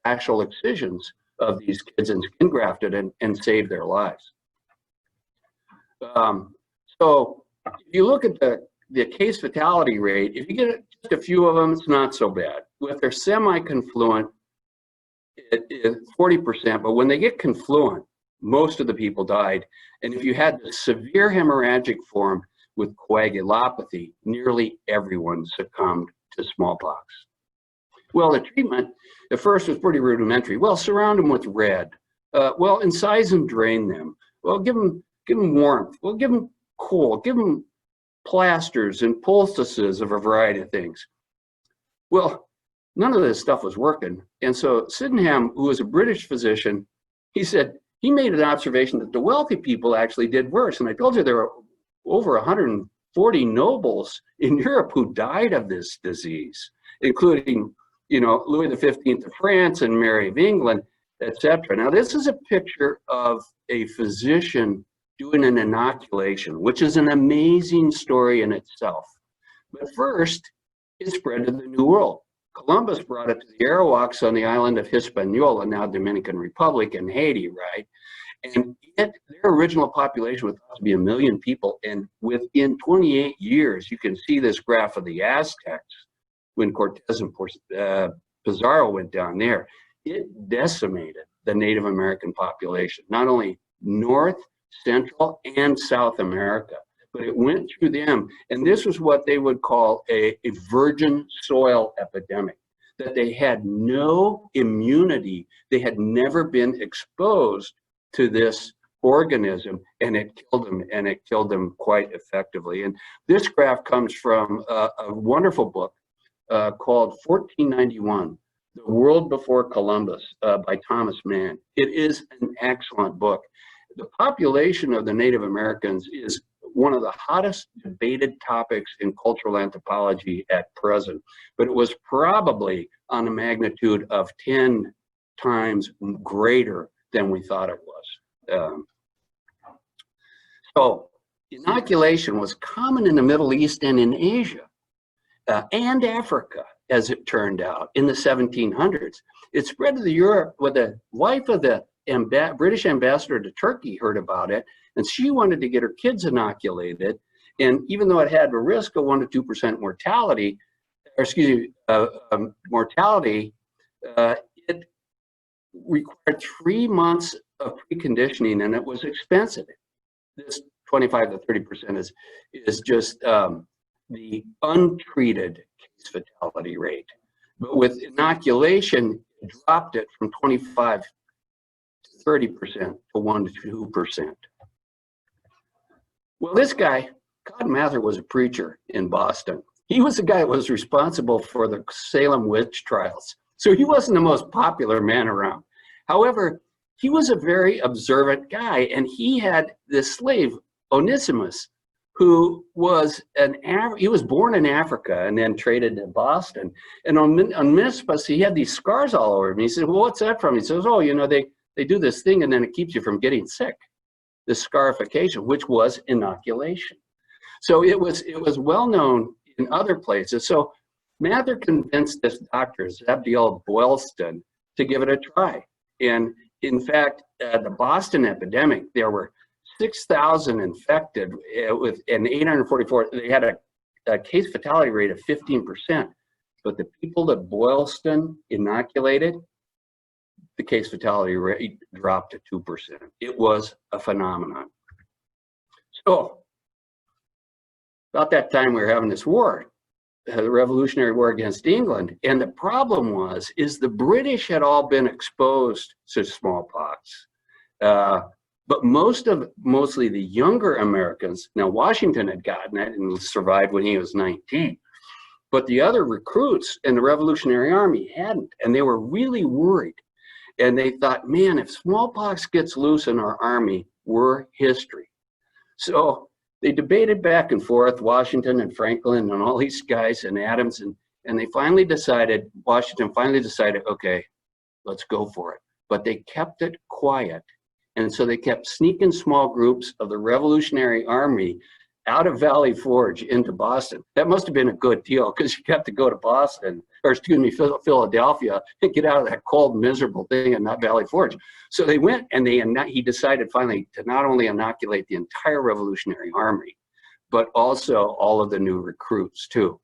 fascial excisions of these kids and skin grafted and saved their lives. So if you look at the case fatality rate, if you get just a few of them, it's not so bad. If they're semi-confluent, it is 40%, but when they get confluent, most of the people died. And if you had the severe hemorrhagic form with coagulopathy, nearly everyone succumbed to smallpox. Well, the treatment at first was pretty rudimentary. Well, surround them with red. Well, incise and drain them. Well, give them warmth. Well, give them cool. Give them plasters and poultices of a variety of things. Well, none of this stuff was working. And so Sydenham, who was a British physician, he said, he made an observation that the wealthy people actually did worse. And I told you there were over 140 nobles in Europe who died of this disease, including, you know, Louis XV of France and Mary of England, etc. Now, this is a picture of a physician doing an inoculation, which is an amazing story in itself. But first, it spread to the New World. Columbus brought it to the Arawaks on the island of Hispaniola, now Dominican Republic, and Haiti, right? And their original population was thought to be 1 million people, and within 28 years, you can see this graph of the Aztecs, when Cortez and Pizarro went down there, it decimated the Native American population, not only North, Central, and South America, but it went through them. And this was what they would call a virgin soil epidemic, that they had no immunity. They had never been exposed to this organism, and it killed them, and it killed them quite effectively. And this graph comes from a wonderful book called 1491, The World Before Columbus by Thomas Mann. It is an excellent book. The population of the Native Americans is one of the hottest debated topics in cultural anthropology at present, but it was probably on a magnitude of 10 times greater than we thought it was. So inoculation was common in the Middle East and in Asia and Africa, as it turned out, in the 1700s. It spread to Europe with the wife of the British ambassador to Turkey heard about it, and she wanted to get her kids inoculated. And even though it had a risk of 1 to 2% mortality, it required 3 months of preconditioning, and it was expensive. This 25 to 30% is just the untreated case fatality rate. But with inoculation, it dropped it from 25 to 30% to 1 to 2%. Well, this guy, Cotton Mather, was a preacher in Boston. He was the guy that was responsible for the Salem witch trials. So he wasn't the most popular man around. However, he was a very observant guy, and he had this slave, Onesimus, who was he was born in Africa and then traded to Boston. And on Onesimus, he had these scars all over him. He said, well, what's that from? He says, oh, you know, they do this thing and then it keeps you from getting sick, this scarification, which was inoculation. So it was well known in other places. So Mather convinced this doctor, Zabdiel Boylston, to give it a try. And in fact, the Boston epidemic, there were 6,000 infected and 844. They had a case fatality rate of 15%. But the people that Boylston inoculated, the case fatality rate dropped to 2%. It was a phenomenon. So about that time, we were having this war, the Revolutionary War against England. And the problem is the British had all been exposed to smallpox. But mostly the younger Americans, now Washington had gotten it and survived when he was 19. But the other recruits in the Revolutionary Army hadn't, and they were really worried. And they thought, man, if smallpox gets loose in our army, we're history. So they debated back and forth, Washington and Franklin and all these guys and Adams, and they finally decided, Washington finally decided, okay, let's go for it. But they kept it quiet. And so they kept sneaking small groups of the Revolutionary Army out of Valley Forge into Boston. That must have been a good deal, because you got to go to Boston, or excuse me, Philadelphia, and get out of that cold, miserable thing and not Valley Forge. So they went, and he decided finally to not only inoculate the entire Revolutionary Army, but also all of the new recruits too.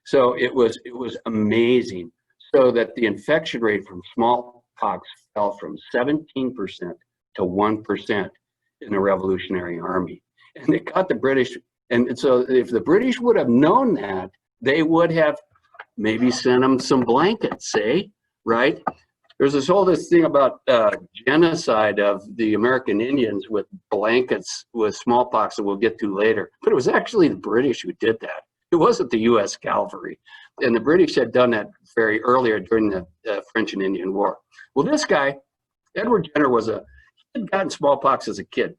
So it was amazing. So that the infection rate from smallpox fell from 17% to 1% in the Revolutionary Army. And it got the British, and so if the British would have known that, they would have maybe sent them some blankets, say, right? There's this thing about genocide of the American Indians with blankets with smallpox that we'll get to later. But it was actually the British who did that. It wasn't the US cavalry. And the British had done that very earlier during the French and Indian War. Well, this guy, Edward Jenner, he had gotten smallpox as a kid.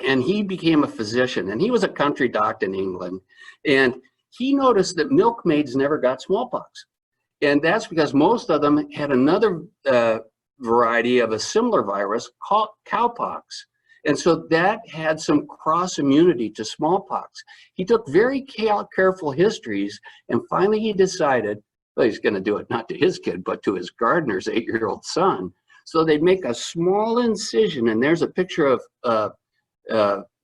And he became a physician. And he was a country doctor in England. And he noticed that milkmaids never got smallpox. And that's because most of them had another variety of a similar virus called cowpox. And so that had some cross immunity to smallpox. He took very careful histories, and finally he decided, well, he's going to do it not to his kid, but to his gardener's 8-year-old son. So they'd make a small incision, and there's a picture of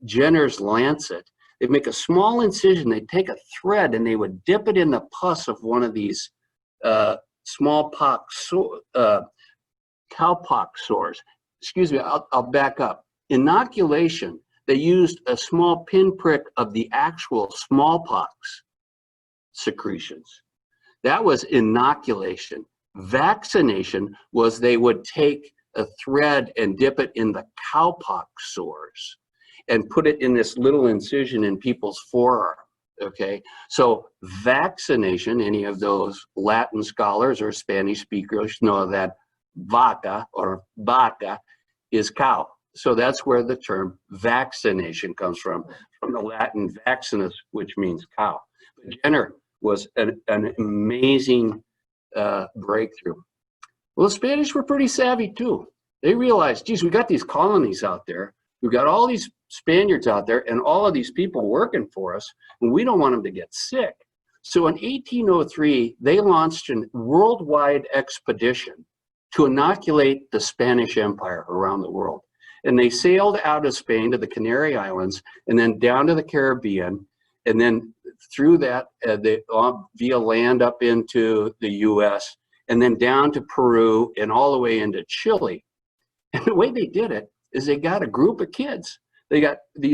Jenner's lancet. They'd make a small incision, they'd take a thread, and they would dip it in the pus of one of these smallpox, cowpox sores. Excuse me, I'll back up. Inoculation, they used a small pinprick of the actual smallpox secretions. That was inoculation. Vaccination was they would take a thread and dip it in the cowpox sores and put it in this little incision in people's forearm. Okay, so vaccination, any of those Latin scholars or Spanish speakers know that vaca or vaca is cow. So that's where the term vaccination comes from the Latin vaccinus, which means cow. But Jenner was an amazing breakthrough. Well, the Spanish were pretty savvy too. They realized, geez, we got these colonies out there. We've got all these Spaniards out there and all of these people working for us, and we don't want them to get sick. So in 1803, they launched a worldwide expedition to inoculate the Spanish Empire around the world. And they sailed out of Spain to the Canary Islands and then down to the Caribbean, and then through that via land up into the US, and then down to Peru and all the way into Chile. And the way they did it is they got a group of kids. They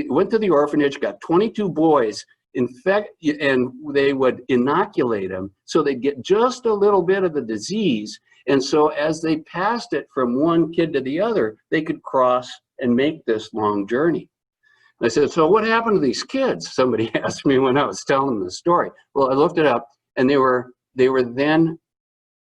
went to the orphanage, got 22 boys infected, and they would inoculate them so they'd get just a little bit of the disease. And so as they passed it from one kid to the other, they could cross and make this long journey. I said, so what happened to these kids? Somebody asked me when I was telling them the story. Well, I looked it up, and they were then,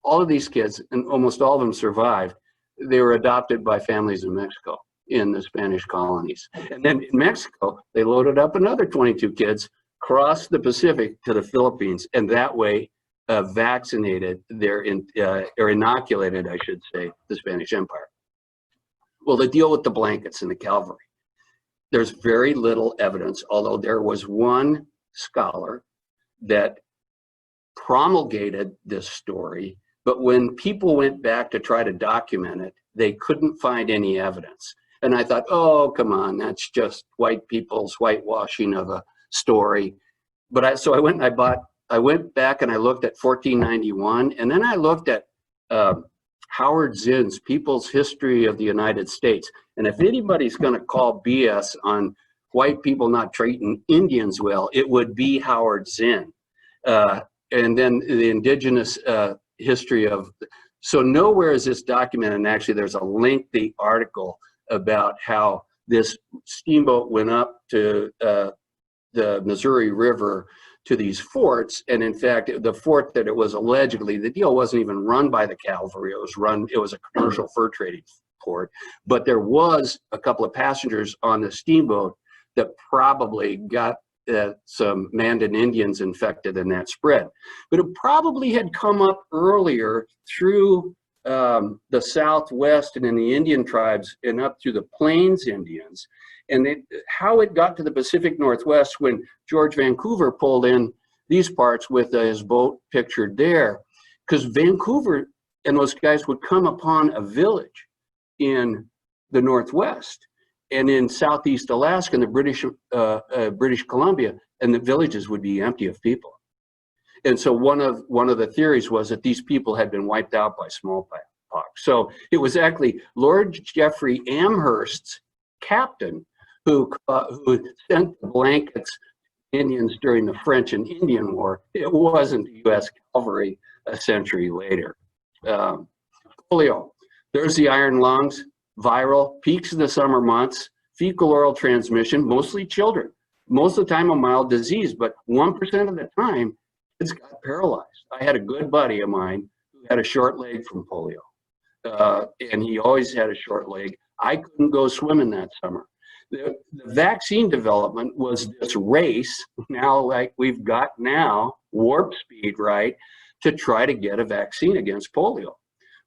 all of these kids, and almost all of them survived, they were adopted by families in Mexico in the Spanish colonies. And then in Mexico, they loaded up another 22 kids, crossed the Pacific to the Philippines, and that way vaccinated or inoculated, I should say, the Spanish Empire. Well, the deal with the blankets and the cavalry. There's very little evidence, although there was one scholar that promulgated this story, but when people went back to try to document it, they couldn't find any evidence. And I thought, oh, come on, that's just white people's whitewashing of a story. But so I went back and I looked at 1491, and then I looked at Howard Zinn's People's History of the United States. And if anybody's going to call BS on white people not treating Indians well, it would be Howard Zinn. And then the indigenous history of, so nowhere is this documented, and actually there's a lengthy article about how this steamboat went up to the Missouri River to these forts, and in fact, the fort that it was allegedly, the deal wasn't even run by the cavalry, it was a commercial fur trading port, but there was a couple of passengers on the steamboat that probably got some Mandan Indians infected in that spread. But it probably had come up earlier through the Southwest and in the Indian tribes and up through the Plains Indians. And how it got to the Pacific Northwest when George Vancouver pulled in these parts with his boat pictured there, because Vancouver and those guys would come upon a village in the Northwest and in Southeast Alaska and the British Columbia, and the villages would be empty of people. And so one of the theories was that these people had been wiped out by smallpox. So it was actually Lord Geoffrey Amherst's captain who sent the blankets to Indians during the French and Indian War. It wasn't the US cavalry a century later. Polio, there's the iron lungs, viral, peaks in the summer months, fecal oral transmission, mostly children. Most of the time a mild disease, but 1% of the time, it's got paralyzed. I had a good buddy of mine who had a short leg from polio. And he always had a short leg. I couldn't go swimming that summer. The vaccine development was this race, now like we've got now, warp speed, right, to try to get a vaccine against polio.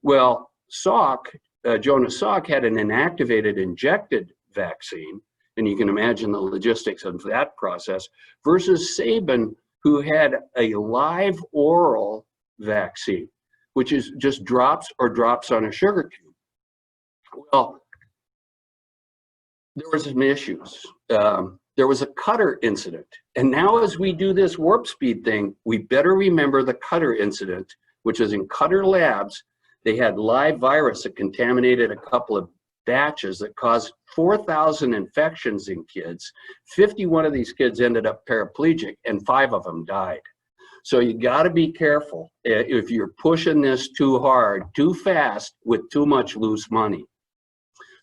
Well, Jonas Salk had an inactivated injected vaccine, and you can imagine the logistics of that process, versus Sabin, who had a live oral vaccine, which is just drops on a sugar cube. Well, there were some issues. There was a Cutter incident. And now as we do this warp speed thing, we better remember the Cutter incident, which was in Cutter Labs. They had live virus that contaminated a couple of batches that caused 4,000 infections in kids. 51 of these kids ended up paraplegic and 5 of them died. So you got to be careful if you're pushing this too hard, too fast, with too much loose money.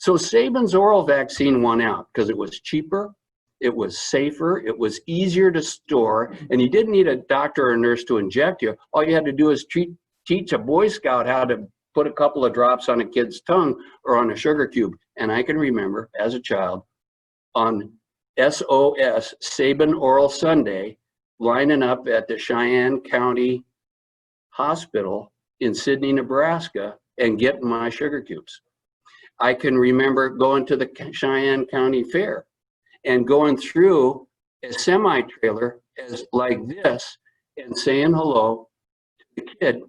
So Sabin's oral vaccine won out because it was cheaper, it was safer, it was easier to store, and you didn't need a doctor or a nurse to inject you. All you had to do is teach a Boy Scout how to put a couple of drops on a kid's tongue or on a sugar cube. And I can remember as a child on SOS, Sabin Oral Sunday, lining up at the Cheyenne County Hospital in Sidney, Nebraska, and getting my sugar cubes. I can remember going to the Cheyenne County Fair and going through a semi-trailer as like this and saying hello to the kid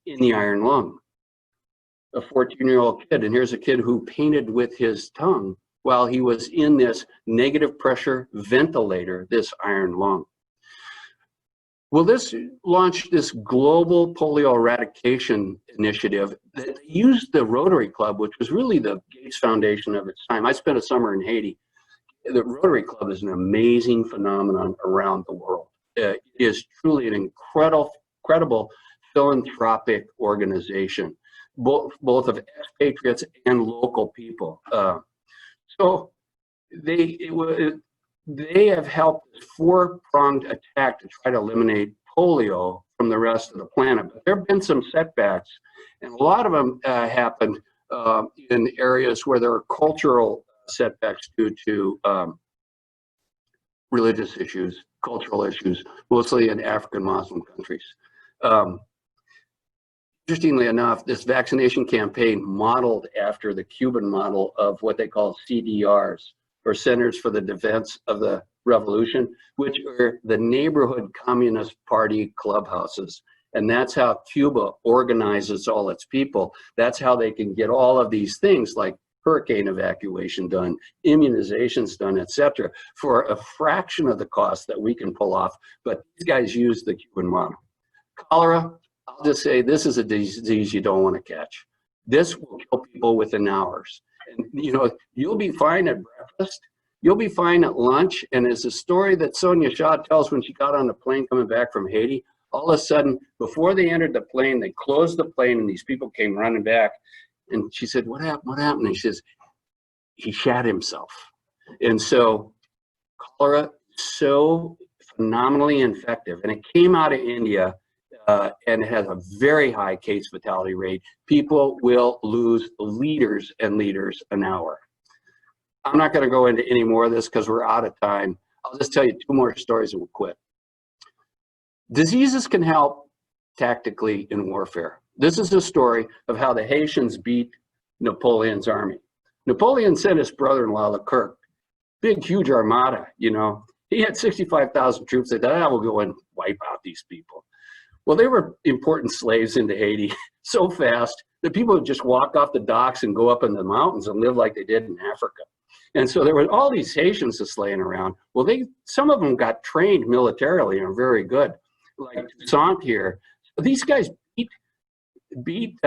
in the iron lung, a 14-year-old kid. And here's a kid who painted with his tongue while he was in this negative pressure ventilator, this iron lung. Well, this launched this global polio eradication initiative that used the Rotary Club, which was really the Gates Foundation of its time. I spent a summer in Haiti. The Rotary Club is an amazing phenomenon around the world. It is truly an incredible philanthropic organization, both of expatriates and local people. So they have helped this 4-pronged attack to try to eliminate polio from the rest of the planet. But there have been some setbacks, and a lot of them happened in areas where there are cultural setbacks due to religious issues, cultural issues, mostly in African Muslim countries. Interestingly enough, this vaccination campaign modeled after the Cuban model of what they call CDRs, or Centers for the Defense of the Revolution, which are the neighborhood Communist Party clubhouses. And that's how Cuba organizes all its people. That's how they can get all of these things like hurricane evacuation done, immunizations done, etc., for a fraction of the cost that we can pull off. But these guys use the Cuban model. Cholera, I'll just say this is a disease you don't want to catch. This will kill people within hours. And you know, you'll be fine at breakfast, you'll be fine at lunch, and it's a story that Sonia Shaw tells when she got on the plane coming back from Haiti. All of a sudden, before they entered the plane, they closed the plane and these people came running back. And she said, what happened? What happened? And he says, he shat himself. And so cholera is so phenomenally infective, and it came out of India. And it has a very high case fatality rate. People will lose liters and liters an hour. I'm not going to go into any more of this because we're out of time. I'll just tell you 2 more stories and we'll quit. Diseases can help tactically in warfare. This is a story of how the Haitians beat Napoleon's army. Napoleon sent his brother-in-law, Leclerc, big, huge armada, you know. He had 65,000 troops. They thought, we'll go and wipe out these people. Well, they were importing slaves into Haiti so fast that people would just walk off the docks and go up in the mountains and live like they did in Africa. And so there were all these Haitians just laying around. Well, some of them got trained militarily and are very good, like Toussaint here. These guys beat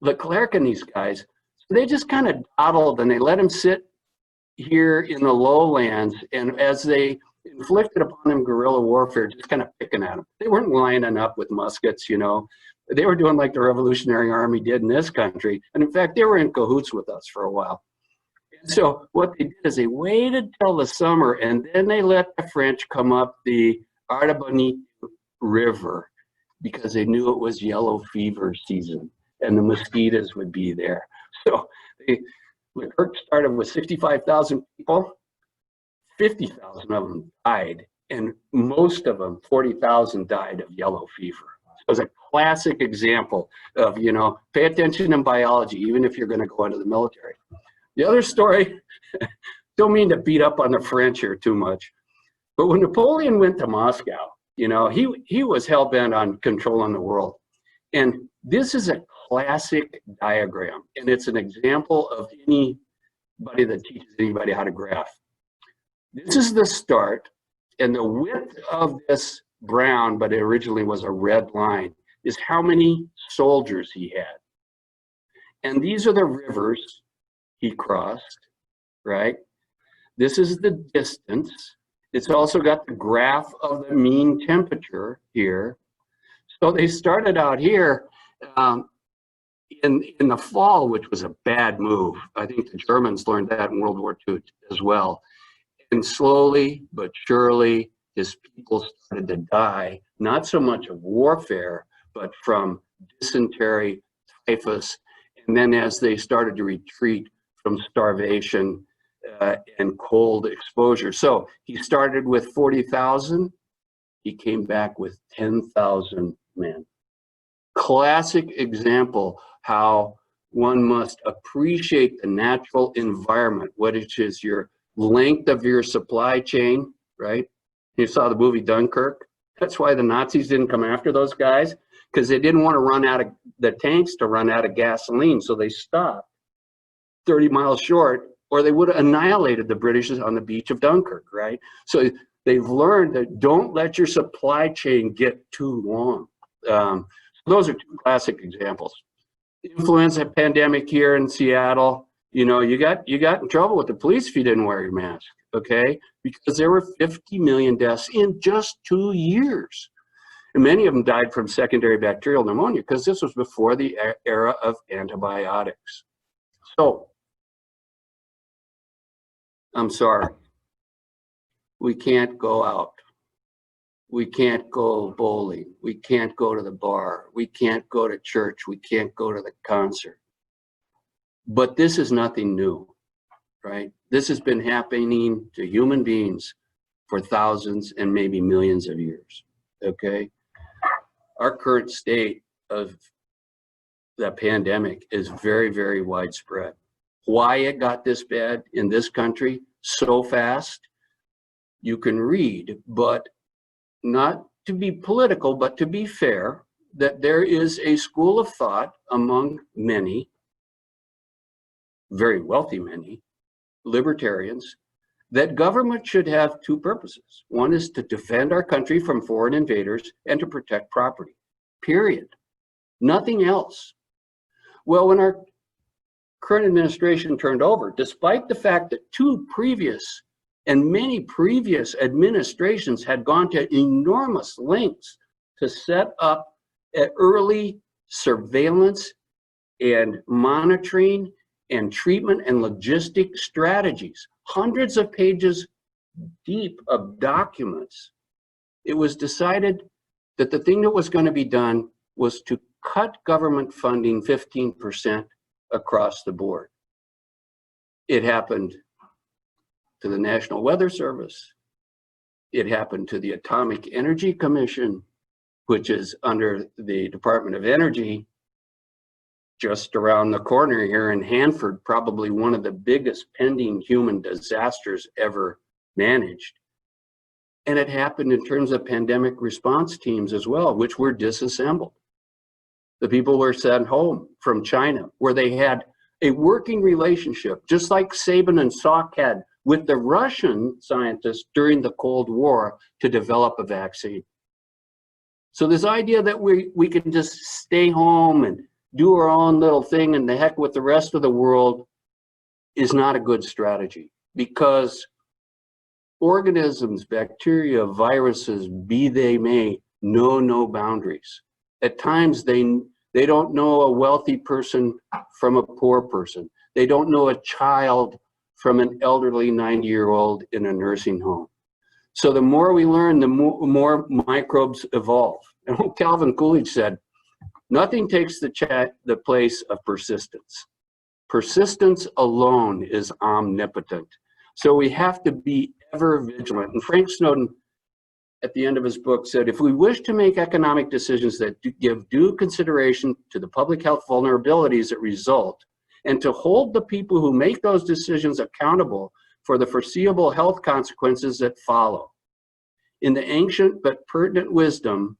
Leclerc and these guys. They just kind of dawdled and they let him sit here in the lowlands, and as they inflicted upon him guerrilla warfare, just kind of picking at him. They weren't lining up with muskets, you know. They were doing like the Revolutionary Army did in this country. And in fact, they were in cahoots with us for a while. And so what they did is they waited till the summer, and then they let the French come up the Artibonite River because they knew it was yellow fever season and the mosquitoes would be there. So Leclerc started with 65,000 people. 50,000 of them died, and most of them, 40,000, died of yellow fever. So it was a classic example of, you know, pay attention in biology, even if you're going to go into the military. The other story, don't mean to beat up on the French here too much, but when Napoleon went to Moscow, you know, he was hell-bent on controlling the world. And this is a classic diagram, and it's an example of anybody that teaches anybody how to graph. This is the start, and the width of this brown, but it originally was a red line, is how many soldiers he had. And these are the rivers he crossed, right? This is the distance. It's also got the graph of the mean temperature here. So they started out here in the fall, which was a bad move. I think the Germans learned that in World War II as well. And slowly but surely, his people started to die, not so much of warfare, but from dysentery, typhus, and then as they started to retreat from starvation and cold exposure. So he started with 40,000, he came back with 10,000 men. Classic example how one must appreciate the natural environment, which is your length of your supply chain, right? You saw the movie Dunkirk. That's why the Nazis didn't come after those guys, because they didn't want to run out of the tanks to run out of gasoline. So they stopped 30 miles short, or they would have annihilated the British on the beach of Dunkirk, right? So they've learned that don't let your supply chain get too long. Those are two classic examples. Influenza pandemic here in Seattle. You know, you got in trouble with the police if you didn't wear your mask, okay? Because there were 50 million deaths in just 2 years. And many of them died from secondary bacterial pneumonia because this was before the era of antibiotics. So, I'm sorry, we can't go out. We can't go bowling. We can't go to the bar. We can't go to church. We can't go to the concert. But this is nothing new, right? This has been happening to human beings for thousands and maybe millions of years, okay? Our current state of the pandemic is very, very widespread. Why it got this bad in this country so fast, you can read, but not to be political, but to be fair, that there is a school of thought among many, very wealthy many, libertarians, that government should have two purposes. One is to defend our country from foreign invaders and to protect property, period. Nothing else. Well, when our current administration turned over, despite the fact that two previous and many previous administrations had gone to enormous lengths to set up early surveillance and monitoring and treatment and logistic strategies, hundreds of pages deep of documents, it was decided that the thing that was going to be done was to cut government funding 15% across the board. It happened to the National Weather Service. It happened to the Atomic Energy Commission, which is under the Department of Energy, just around the corner here in Hanford, probably one of the biggest pending human disasters ever managed. And it happened in terms of pandemic response teams as well, which were disassembled. The people were sent home from China, where they had a working relationship, just like Sabin and Salk had with the Russian scientists during the Cold War to develop a vaccine. So this idea that we can just stay home and do our own little thing and the heck with the rest of the world is not a good strategy, because organisms, bacteria, viruses, be they may, know no boundaries. At times they don't know a wealthy person from a poor person. They don't know a child from an elderly 90-year-old in a nursing home. So the more we learn, the more microbes evolve. And what Calvin Coolidge said, nothing takes the place of persistence. Persistence alone is omnipotent. So we have to be ever vigilant. And Frank Snowden, at the end of his book, said, if we wish to make economic decisions that give due consideration to the public health vulnerabilities that result, and to hold the people who make those decisions accountable for the foreseeable health consequences that follow. In the ancient but pertinent wisdom,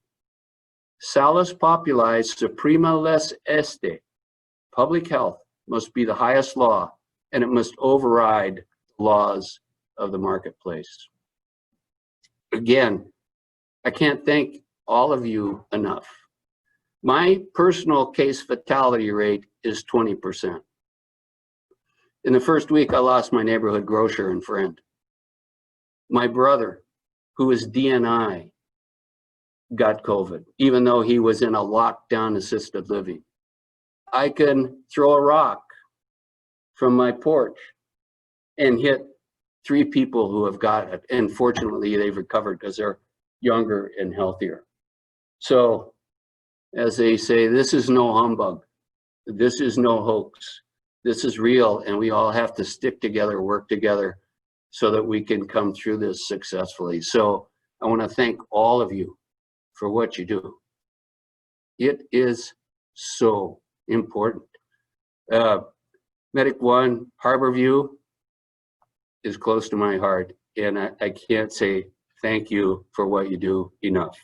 salus populi suprema les este, public health must be the highest law, and it must override the laws of the marketplace. Again, I can't thank all of you enough. My personal case fatality rate is 20%. In the first week, I lost my neighborhood grocer and friend. My brother, who is DNI, got COVID, even though he was in a lockdown assisted living. I can throw a rock from my porch and hit 3 people who have got it. And fortunately, they've recovered because they're younger and healthier. So, as they say, this is no humbug. This is no hoax. This is real, and we all have to stick together, work together, so that we can come through this successfully. So I want to thank all of you for what you do. It is so important. Medic One, Harborview is close to my heart, and I can't say thank you for what you do enough.